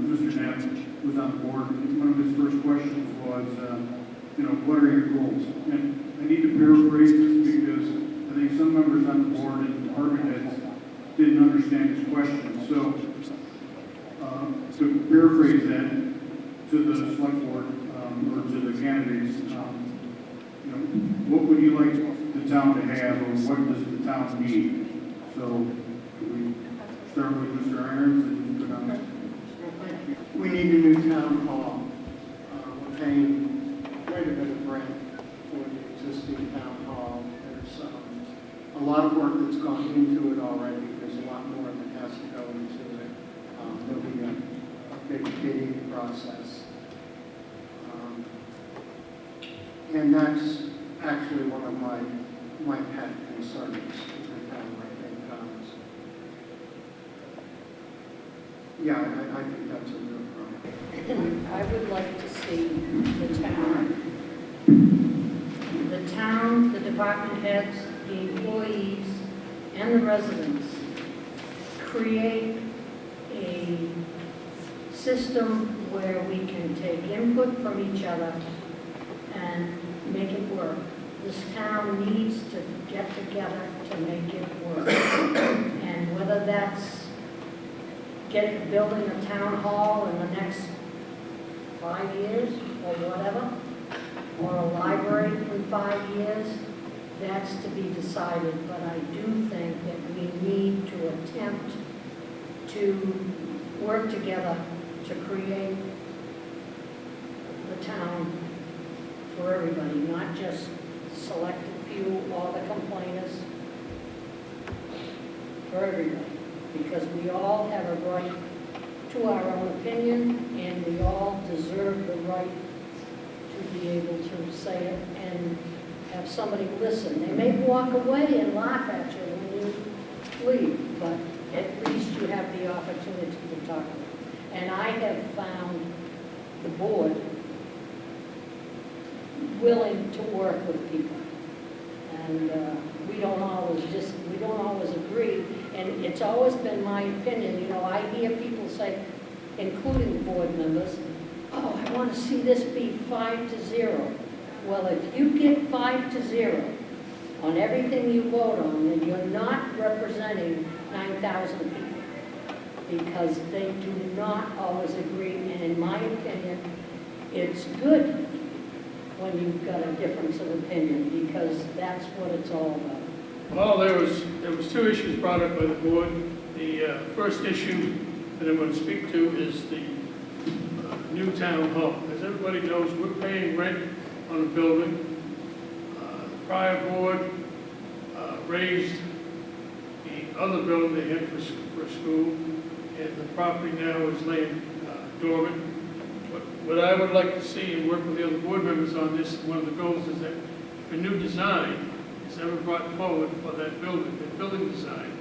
Mr. Knapp was on the board, one of his first questions was, what are your goals? And I need to paraphrase this because I think some members on the board and department heads didn't understand his question. So, to paraphrase that to the select board or to the candidates, what would you like the town to have, or what does the town need? So, could we start with Mr. Irons and put on that? We need a new town hall. We're paying quite a bit of rent for the existing town hall. There's a lot of work that's gone into it already. There's a lot more that has to go into it. There'll be a big bidding process. And that's actually one of my pet concerns with the town, I think. Yeah, I think that's a real problem. I would like to see the town, the department heads, the employees, and the residents create a system where we can take input from each other and make it work. This town needs to get together to make it work. And whether that's building a town hall in the next 5 years or whatever, or a library in 5 years, that's to be decided. But I do think that we need to attempt to work together to create the town for everybody, not just selected few or the complainers, for everybody. Because we all have a right to our own opinion, and we all deserve the right to be able to say it and have somebody listen. They may walk away and laugh at you when you leave, but at least you have the opportunity to talk to them. And I have found the board willing to work with people. And we don't always agree. And it's always been my opinion, you know, I hear people say, including the board members, oh, I want to see this be 5-0. Well, if you get 5-0 on everything you vote on, then you're not representing 9,000 people. Because they do not always agree, and in my opinion, it's good when you've got a difference of opinion, because that's what it's all about. Well, there was two issues brought up by the board. The first issue that I'm going to speak to is the new town hall. As everybody knows, we're paying rent on a building. The prior board raised the other building they had for school, and the property now is laying dormant. What I would like to see and work with the other board members on this, one of the goals is that if a new design is ever brought forward for that building, the building design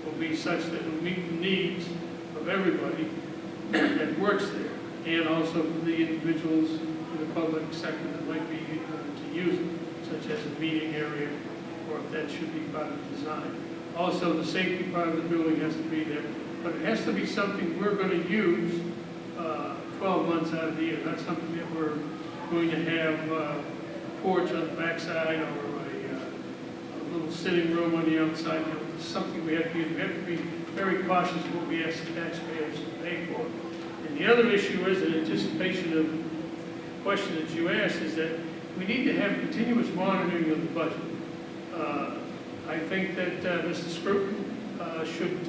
will be such that it will meet the needs of everybody that works there, and also for the individuals in the public sector that might be to use it, such as a meeting area, or if that should be part of the design. Also, the safety part of the building has to be there, but it has to be something we're going to use 12 months out of the year. Not something that we're going to have a porch on the backside or a little sitting room on the outside. You know, it's something we have to use. We have to be very cautious what we ask the taxpayers to pay for. And the other issue is, in anticipation of the question that you asked, is that we need to have continuous monitoring of the budget. I think that Mr. Scruton should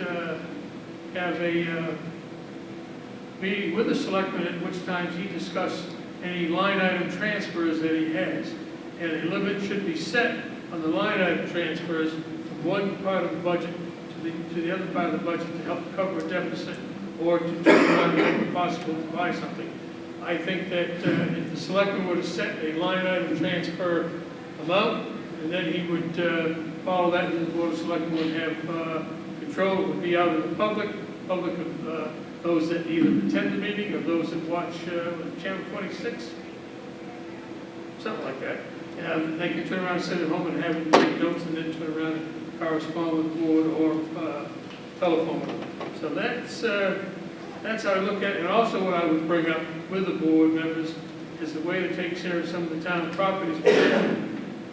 have a meeting with the selectmen at which times he discuss any line item transfers that he has. And a limit should be set on the line item transfers from one part of the budget to the other part of the budget to help cover a deficit or to turn around and make it possible to buy something. I think that if the selectman were to set a line item transfer amount, and then he would follow that, and the board of selectmen would have control. It would be out in the public of those that either attend the meeting or those that watch Channel 26, something like that. They can turn around and sit at home and have take notes, and then turn around and correspond with the board or telephone. So that's how I look at it. And also what I would bring up with the board members is the way to take care of some of the town properties.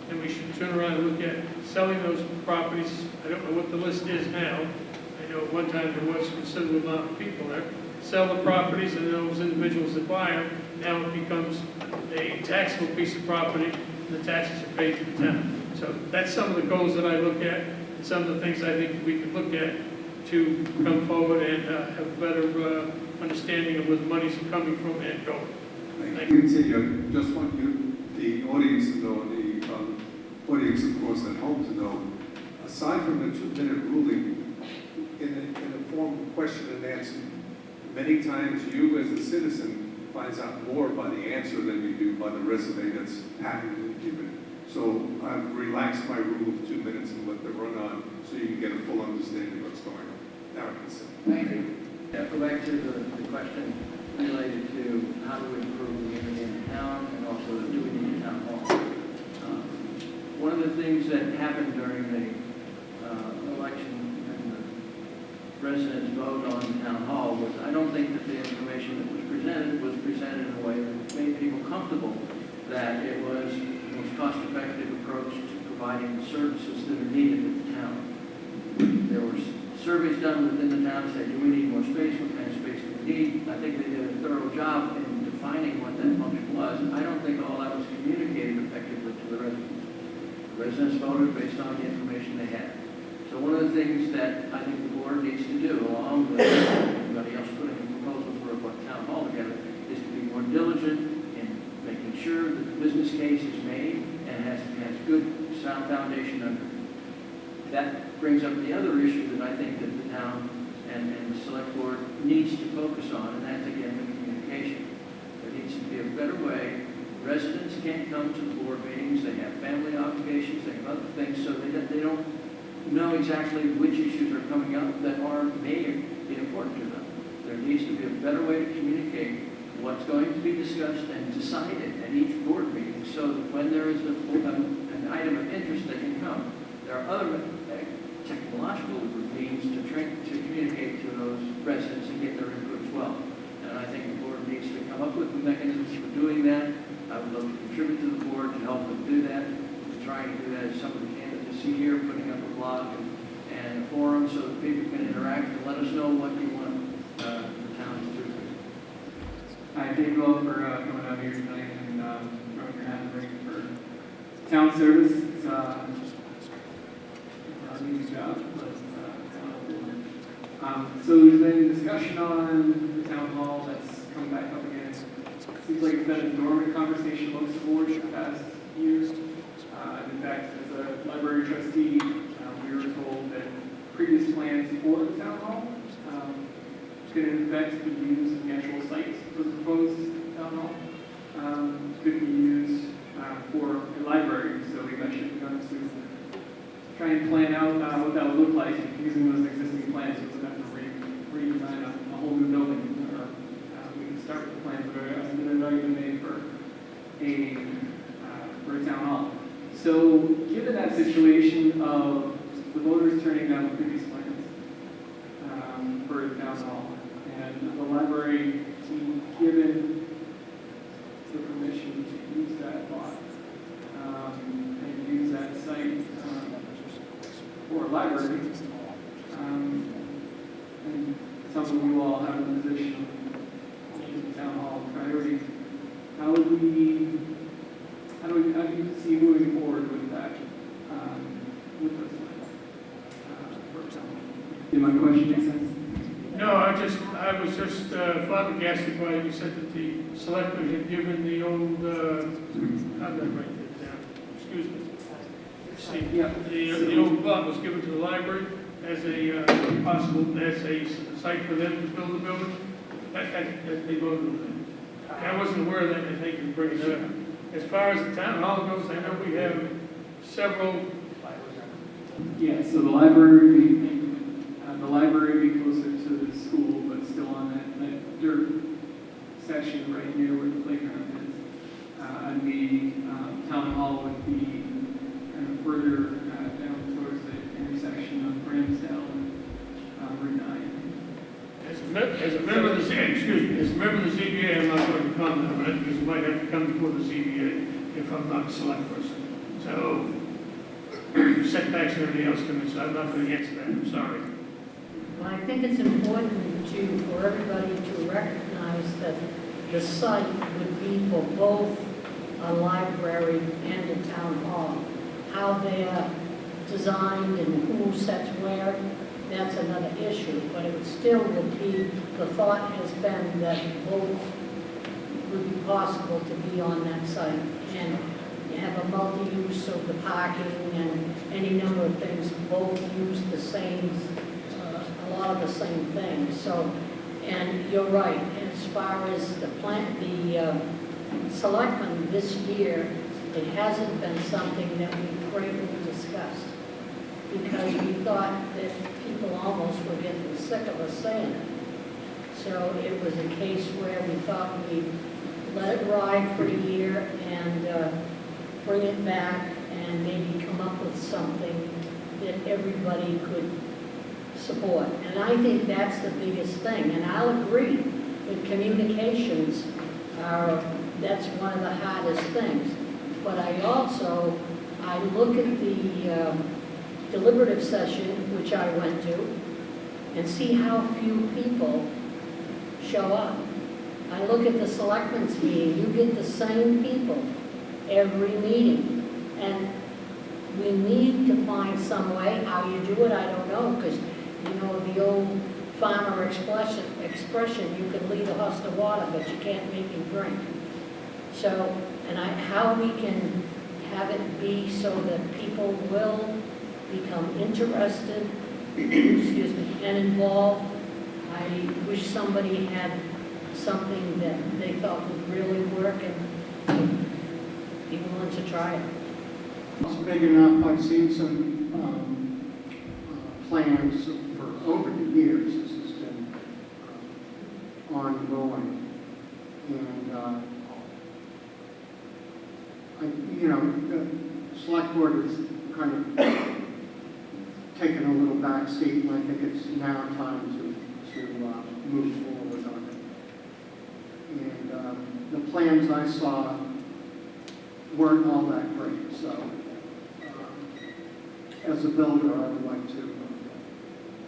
And we should turn around and look at selling those properties. I don't know what the list is now. I know at one time there was a considerable amount of people there. Sell the properties, and those individuals that buy them, now it becomes a taxable piece of property, and the taxes are paid to the town. So that's some of the goals that I look at, and some of the things I think we can look at to come forward and have a better understanding of where the money's coming from and going. Thank you. Continue. Just want the audience to know, the audience, of course, at home to know, aside from the 2-minute ruling, in the form of question and answer, many times you as a citizen finds out more by the answer than you do by the resume that's patently given. So I've relaxed my rule of 2 minutes and let them run on so you can get a full understanding of what's going on. Now I can sit. Thank you. Yeah, go back to the question related to how do we improve the unity in the town, and also do we need a town hall. One of the things that happened during the election and the residents' vote on town hall was, I don't think that the information that was presented in a way that made people comfortable that it was the most cost-effective approach to providing the services that are needed in the town. There were surveys done within the town that said, do we need more space? What kind of space do we need? I think they did a thorough job in defining what that function was. I don't think all that was communicated effectively to the residents. The residents voted based on the information they had. So one of the things that I think the board needs to do, along with everybody else putting a proposal for a town hall together, is to be more diligent in making sure that the business case is made and has good, sound foundation under it. That brings up the other issue that I think that the town and the select board needs to focus on, and that's again the communication. There needs to be a better way. Residents can't come to the board meetings. They have family obligations. They have other things, so they don't know exactly which issues are coming up that are be important to them. There needs to be a better way to communicate what's going to be discussed and decided at each board meeting, so that when there is an item of interest that can come, there are other technological means to communicate to those residents and get their input as well. And I think the board needs to come up with mechanisms for doing that. I would love to contribute to the board to help them do that. We're trying to do that as some of the candidates you see here, putting up a blog and a forum so that people can interact and let us know what you want the town to do. Hi, thank you all for coming out here tonight and throwing your hat in the ring for town service. It's our new job, but so there's been discussion on the town hall that's come back up again. Seems like it's been a dormant conversation amongst the board for the past years. In fact, as a library trustee, we were told that previous plans for the town hall could in fact be used in the actual site for the proposed town hall. Could be used for a library. So we've actually begun to try and plan out what that would look like using those existing plans. So we would have to redesign a whole new building. Or we can start with the plans that have already been made for a town hall. So given that situation of the voters turning down the previous plans for the town hall, and the library being given the permission to use that lot and use that site for a library, and some of you all have a position in the town hall priority. How do you see moving forward with that, with those plans? For example, did my question make sense? No, I was just flabbergasted by you said that the selectmen had given the old, how did I write that down? Excuse me. See, Yeah. The old plot was given to the library as a possible, as a site for them to build a building. That they voted on that. I wasn't aware of that, and I think you bring it up. As far as the town hall goes, I know we have several. Yeah, so the library would be closer to the school, but still on that dirt section right near where the playground is. And the town hall would be kind of further down towards the intersection of Ramsdale and Route 9. As a member of the ZBA, I'm not going to comment on it because it might have to come before the ZBA if I'm not a select person. So setbacks and everything else come in, so I'm not going to answer that. I'm sorry. Well, I think it's important for everybody to recognize that the site would be for both a library and a town hall. How they're designed and who sets where, that's another issue, but it would still be, the thought has been that both would be possible to be on that site. And you have a multi-use of the parking and any number of things, both use the same, a lot of the same things. So, and you're right, as far as the selectmen this year, it hasn't been something that we greatly discussed because we thought that people almost were getting sick of us saying it. So it was a case where we thought we'd let it ride for a year and bring it back and maybe come up with something that everybody could support. And I think that's the biggest thing. And I'll agree that communications that's one of the hardest things. But I look at the deliberative session, which I went to, and see how few people show up. I look at the selectmen's meeting, you get the same people every meeting. And we need to find some way. How you do it, I don't know, because the old farmer expression, you can lead a horse to water, but you can't make him drink. So, how we can have it be so that people will become interested, excuse me, and involved. I wish somebody had something that they thought would really work and be willing to try it. It's big enough. I've seen some plans for over the years. This has been And, the select board is kind of taken a little back seat, and I think it's now time to move forward on it. And the plans I saw weren't all that great, so as a builder, I would like to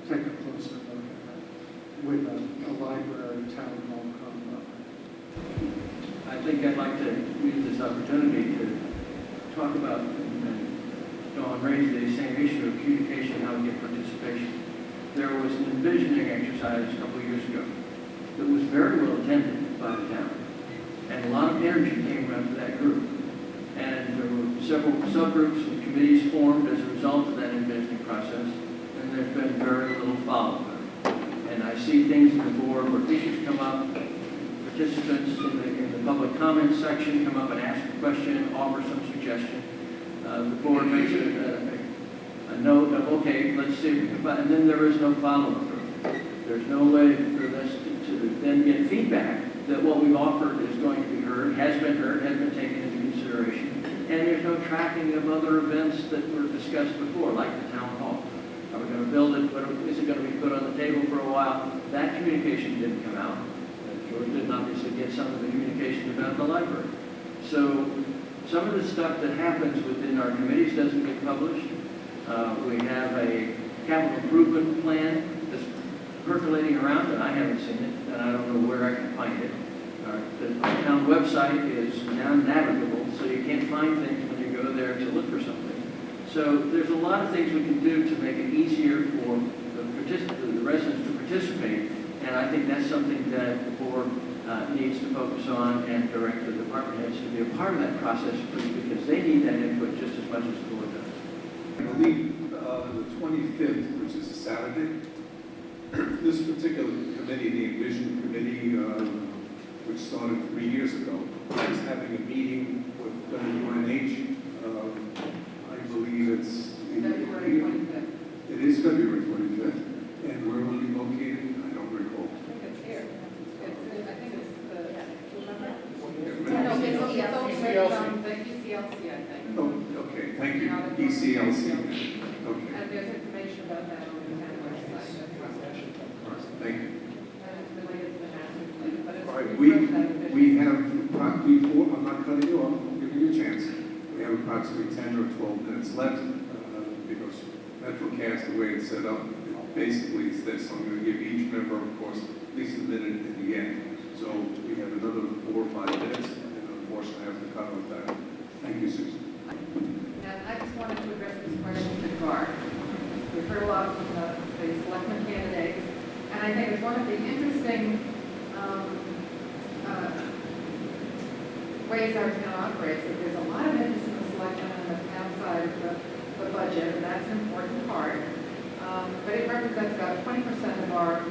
take a closer look at it with a library town hall combo. I think I'd like to use this opportunity to talk about, and Dawn raised the same issue of communication, how to get participation. There was an envisioning exercise a couple of years ago that was very well attended by the town. And a lot of energy came around to that group. And there were several subgroups and committees formed as a result of that envisioning process. And there's been very little follow-up. And I see things in the board where issues come up, participants in the public comments section come up and ask a question, offer some suggestion. The board makes a note of, okay, let's see, and then there is no follow-up. There's no way for us to then get feedback that what we've offered is going to be heard, has been taken into consideration, and there's no tracking of other events that were discussed before, like the town hall. Are we going to build it? Is it going to be put on the table for a while? That communication didn't come out. George didn't obviously get some of the communication about the library. So some of the stuff that happens within our committees doesn't get published. We have a capital improvement plan that's percolating around, and I haven't seen it, and I don't know where I can find it. The town website is now navigable, so you can't find things when you go there to look for something. So there's a lot of things we can do to make it easier for the residents to participate, and I think that's something that the board needs to focus on and direct the department heads to be a part of that process, because they need that input just as much as the board does. I believe the 25th, which is a Saturday, this particular committee, the Envision Committee, which started 3 years ago, is having a meeting with WNH. I believe it's February 25th. It is February 25th. And where will it be located? I don't recall. I think it's here. I think it's the, remember? Yeah, No, it's ECLC. the ECLC, I think. Oh, okay, thank you. ECLC. Okay. And there's information about that on the town website. Thank you. And it's related to the master plan, but it's. All right, we have, before, I'm not cutting you off, I'm giving you a chance. We have approximately 10 or 12 minutes left because MetroCast, the way it's set up, basically it's this. I'm going to give each member, of course, at least a minute in the end. So we have another 4 or 5 minutes, and unfortunately I have to cut with that. Thank you, Susan. And I just wanted to address this question to Gar. We've heard a lot from the selectmen candidates, and I think it's one of the interesting ways our town operates. That there's a lot of interest in the selectmen on the town side of the budget, and that's an important part. But it represents about 20% of our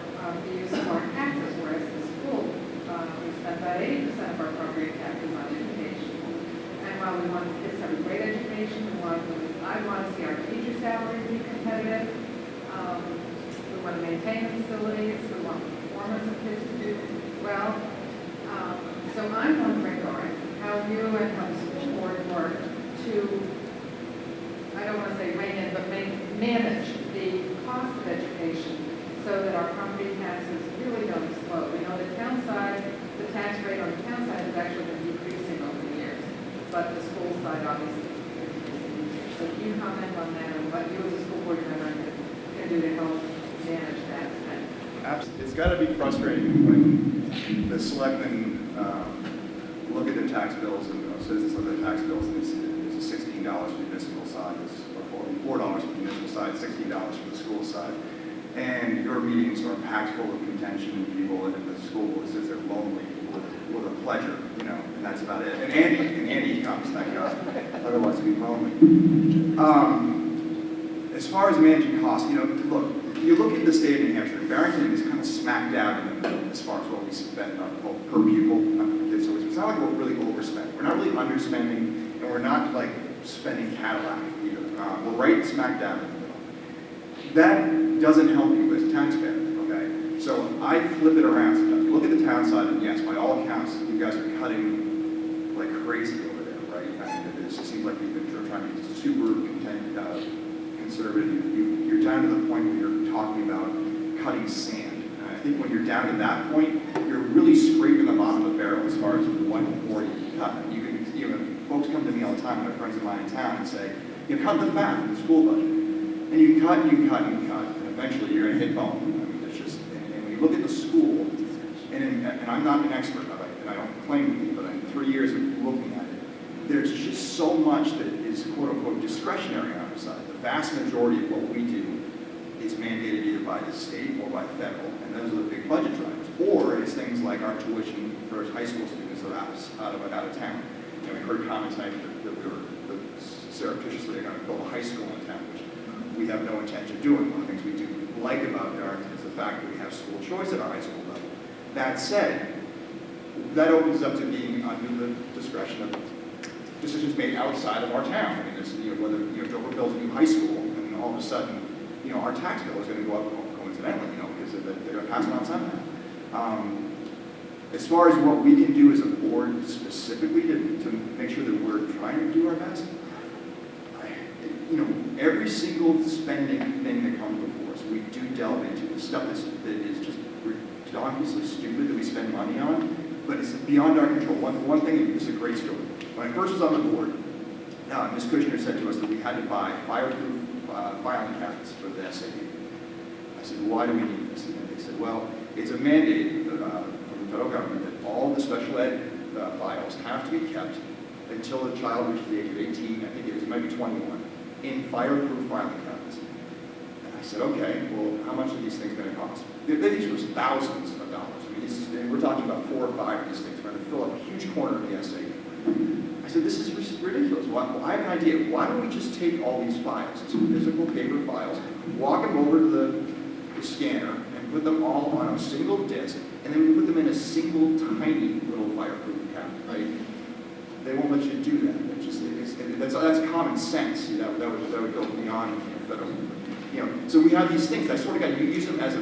the use of our taxes, whereas the school, we spend about 80% of our property taxes on education. And while we want kids to have a great education, I want to see our teacher salaries be competitive. We want to maintain the facilities. We want the performance of kids to do well. So I'm wondering, Lauren, how you and how the school board work to, I don't want to say rein in, but manage the cost of education so that our property taxes really don't explode. We know the town side, the tax rate on the town side has actually been decreasing over the years, but the school side obviously is increasing. So can you comment on that and what you as a school board member can do to help manage that spend? It's got to be frustrating when the selectmen look at their tax bills and citizens look at their tax bills and it's $16 for the municipal side, or $4 for the municipal side, $16 for the school side. And your meetings are packed full of contention and people, and the school board sits there lonely with a pleasure, and that's about it. And Andy comes, thank God. Otherwise it'd be lonely. As far as managing costs, look, you look at the state of New Hampshire, Barrington is kind of smack dab in the middle as far as what we spend per pupil. So it's not like we're really overspending. We're not really underspending, and we're not like spending Cadillac either. We're right smack dab in the middle. That doesn't help you as a taxpayer, okay? So I flip it around sometimes. you look at the town side, and yes, by all accounts, you guys are cutting like crazy over there, right? I mean, it seems like you've been trying to be super conservative. You're down to the point where you're talking about cutting sand. And I think when you're down to that point, you're really scraping the bottom of the barrel as far as what more you can cut. Folks come to me all the time, my friends of mine in town, and say, cut the fat from the school budget. And you cut, and you cut, and you cut, and eventually you're going to hit bone. I mean, it's just, and when you look at the school, and I'm not an expert of it, and I don't claim to be, but in 3 years of looking at it, there's just so much that is quote-unquote discretionary on our side. The vast majority of what we do is mandated either by the state or by the federal, and those are the big budget drivers. Or it's things like our tuition for high school students that are out of town. We heard comments tonight that we were surreptitiously going to build a high school in town, which we have no intention of doing. One of the things we do like about Barrington is the fact that we have school choice at our high school level. That said, that opens up to being under the discretion of decisions made outside of our town. I mean, there's, whether Dover builds a new high school, and all of a sudden, our tax bill is going to go up coincidentally, because they're going to pass it on somehow. As far as what we can do as a board specifically to make sure that we're trying to do our best, every single spending thing that comes before us, we do delve into the stuff that is just ridiculously stupid that we spend money on, but it's beyond our control. One thing, this is a great story. When I first was on the board, Ms. Kushner said to us that we had to buy fireproof filing cabinets for the SAU. I said, why do we need this? And they said, well, it's a mandate from the federal government that all the special ed files have to be kept until the child reaches the age of 18, I think it might be 21, in fireproof filing cabinets. And I said, okay, well, how much are these things going to cost? These were thousands of dollars. I mean, we're talking about 4 or 5 of these things. We're going to fill up a huge corner of the SAU. I said, this is ridiculous. Well, I have an idea. Why don't we just take all these files, some physical paper files, walk them over to the scanner, and put them all on a single disk, and then we put them in a single tiny little fireproof cabinet, right? They won't let you do that. That's common sense. That would go beyond federal. So we have these things. I sort of got you use them as a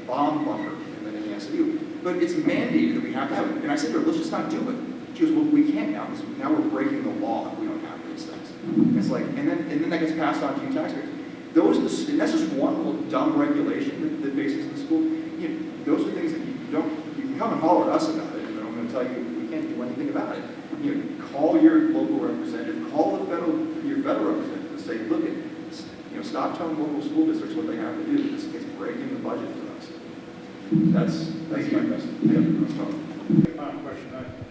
bomb bunker in the SAU. But it's mandated that we have to have it. And I said to her, let's just not do it. She goes, well, we can't now. Now we're breaking the law if we don't have these things. It's like, and then that gets passed on to you taxpayers. And that's just one little dumb regulation that faces the school. Those are things that you can come and holler at us about it, and I'm going to tell you we can't do anything about it. Call your local representative, call your federal representative, and say, look at, stop telling local school districts what they have to do. It's breaking the budget for us. That's my question. Question.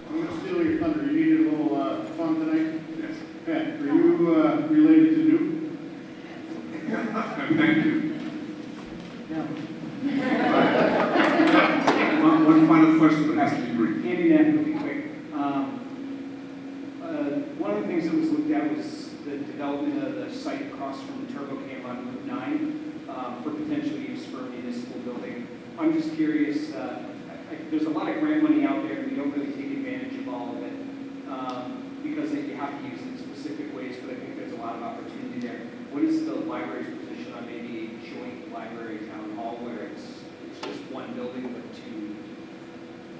I'm going to steal your thunder. You needed a little fun tonight? Yes. Pat, are you related to Newt? Thank you. Yeah. One final question that has to be brief. Andy, that will be quick. One of the things that was looked at was the development of the site across from the Turbo Camp on Route 9 for potential use for a municipal building. I'm just curious, there's a lot of grant money out there, and we don't really take advantage of all of it because you have to use it in specific ways, but I think there's a lot of opportunity there. What is the library's position on maybe a joint library town hall where it's just one building but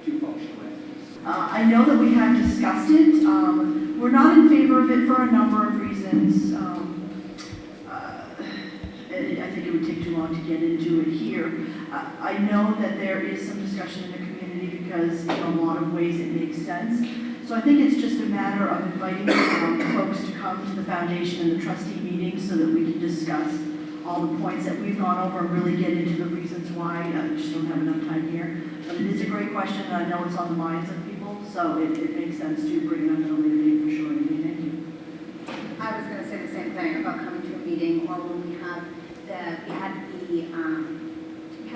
two functional entities? I know that we have discussed it. We're not in favor of it for a number of reasons. I think it would take too long to get into it here. I know that there is some discussion in the community because in a lot of ways it makes sense. So I think it's just a matter of inviting folks to come to the foundation and the trustee meetings so that we can discuss all the points that we've gone over and really get into the reasons why. I just don't have enough time here. But it is a great question, and I know it's on the minds of people, so it makes sense to bring it up at a later date for sure. Thank you. I was going to say the same thing about coming to a meeting, or when we had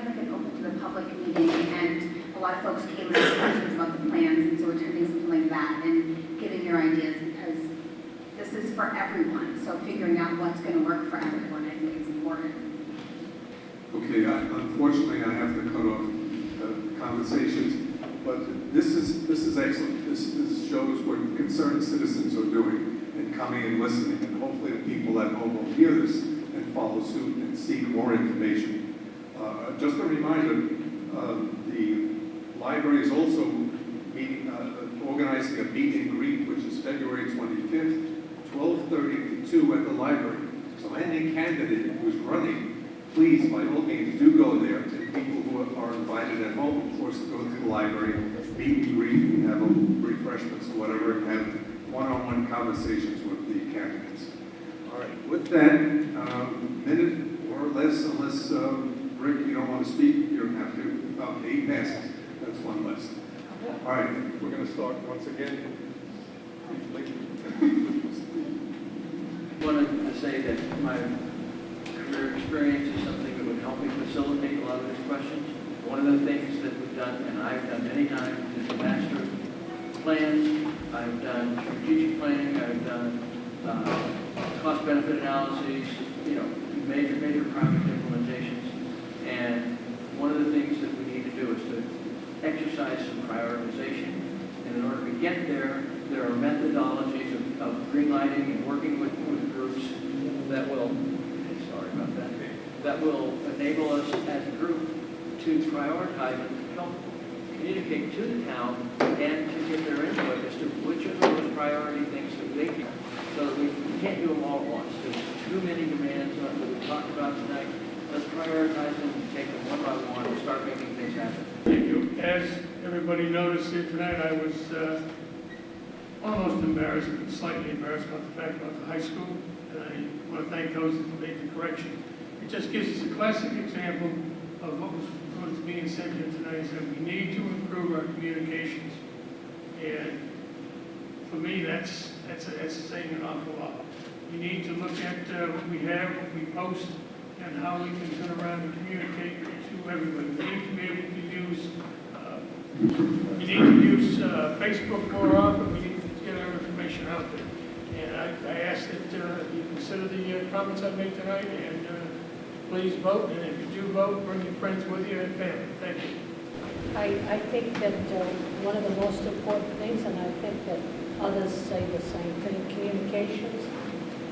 like an open to the public meeting, and a lot of folks came and asked questions about the plans, and so attending something like that and giving your ideas, because this is for everyone. So figuring out what's going to work for everyone, I think is important. Okay, unfortunately, I have to cut off the conversations, but this is excellent. This shows what concerned citizens are doing and coming and listening, and hopefully the people at home will hear this and follow suit and seek more information. Just a reminder, the library is also organizing a meet and greet, which is February 25th, 12:30 to 2 at the library. So any candidate who's running, please, by all means, do go there. And people who are invited at home, of course, go to the library, meet and greet, and have refreshments or whatever, and have one-on-one conversations with the candidates. All right, with that, minute or less, unless, Rick, you don't want to speak, you don't have to. 8 passes, that's one less. All right, we're going to start once again. I wanted to say that my career experience is something that would help me facilitate a lot of these questions. One of the things that we've done, and I've done many times, is master plans. I've done strategic planning. I've done cost-benefit analyses, major project implementations. And one of the things that we need to do is to exercise some prioritization. And in order to get there, there are methodologies of greenlighting and working with groups that will, that will enable us as a group to prioritize and help communicate to the town and to get their input as to which of those priority things that they can, so that we can't do them all at once. There's too many demands that we've talked about tonight. Let's prioritize them and take them one by one and start making things happen. Thank you. As everybody noticed here tonight, I was almost embarrassed, but slightly embarrassed about the fact about the high school. And I want to thank those that made the correction. It just gives us a classic example of what was being said here tonight, is that we need to improve our communications. And for me, that's saying an awful lot. We need to look at what we have, what we post, and how we can turn around and communicate to everybody. We need to be able to use, Facebook more often. We need to get our information out there. And I ask that you consider the comments I made tonight, and please vote. And if you do vote, bring your friends with you and family. Thank you. I think that one of the most important things, and I think that others say the same thing, communications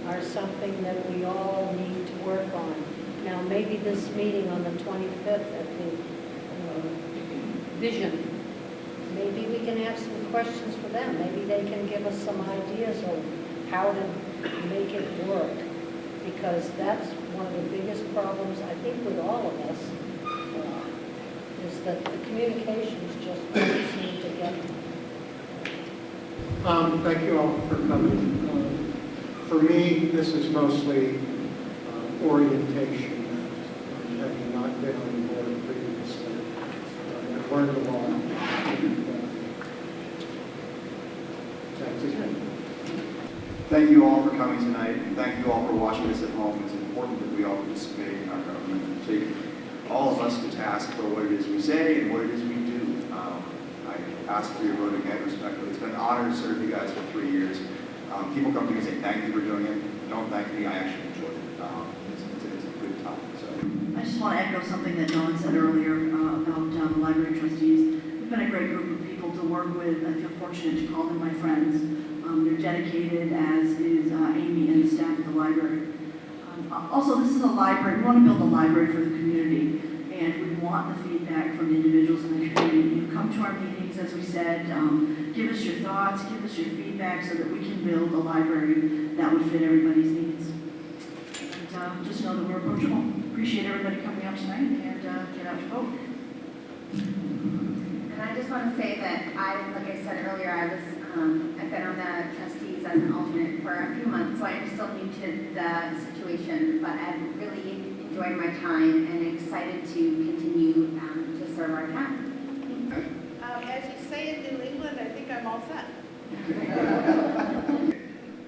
are something that we all need to work on. Now, maybe this meeting on the 25th at the Vision, maybe we can have some questions for them. Maybe they can give us some ideas of how to make it work. Because that's one of the biggest problems, I think, with all of us, is that the communications just don't seem to get. Thank you all for coming. For me, this is mostly orientation. Having not been on the board previously, I've learned a lot. That's it. Thank you all for coming tonight, and thank you all for watching this at home. It's important that we all participate in our government and take all of us to task for what it is we say and what it is we do. I ask for your vote again respectfully. It's been an honor to serve you guys for 3 years. People come to me and say, thank you for doing it. Don't thank me, I actually enjoyed it. It's a good time. So. I just want to echo something that Dawn said earlier about the library trustees. We've been a great group of people to work with. I feel fortunate to call them my friends. They're dedicated, as is Amy and the staff at the library. Also, this is a library. We want to build a library for the community, and we want the feedback from individuals in the community. Come to our meetings, as we said. Give us your thoughts, give us your feedback, so that we can build a library that would fit everybody's needs. And just know that we're approachable. Appreciate everybody coming out tonight, and get out to vote. And I just want to say that like I said earlier, I've been on the trustees as an alternate for a few months, so I'm still new to the situation, but I've really enjoyed my time and excited to continue to serve our town. As you say in New England, I think I'm all set.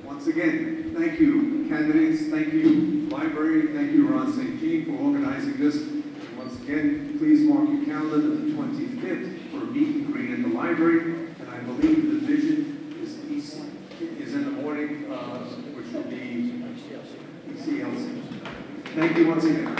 Once again, thank you, candidates. Thank you, library. Thank you, Ron St. Jean, for organizing this. And once again, please mark your calendar to the 25th for a meet and greet at the library. And I believe the vision is in the morning, which will be ECLC. Thank you once again.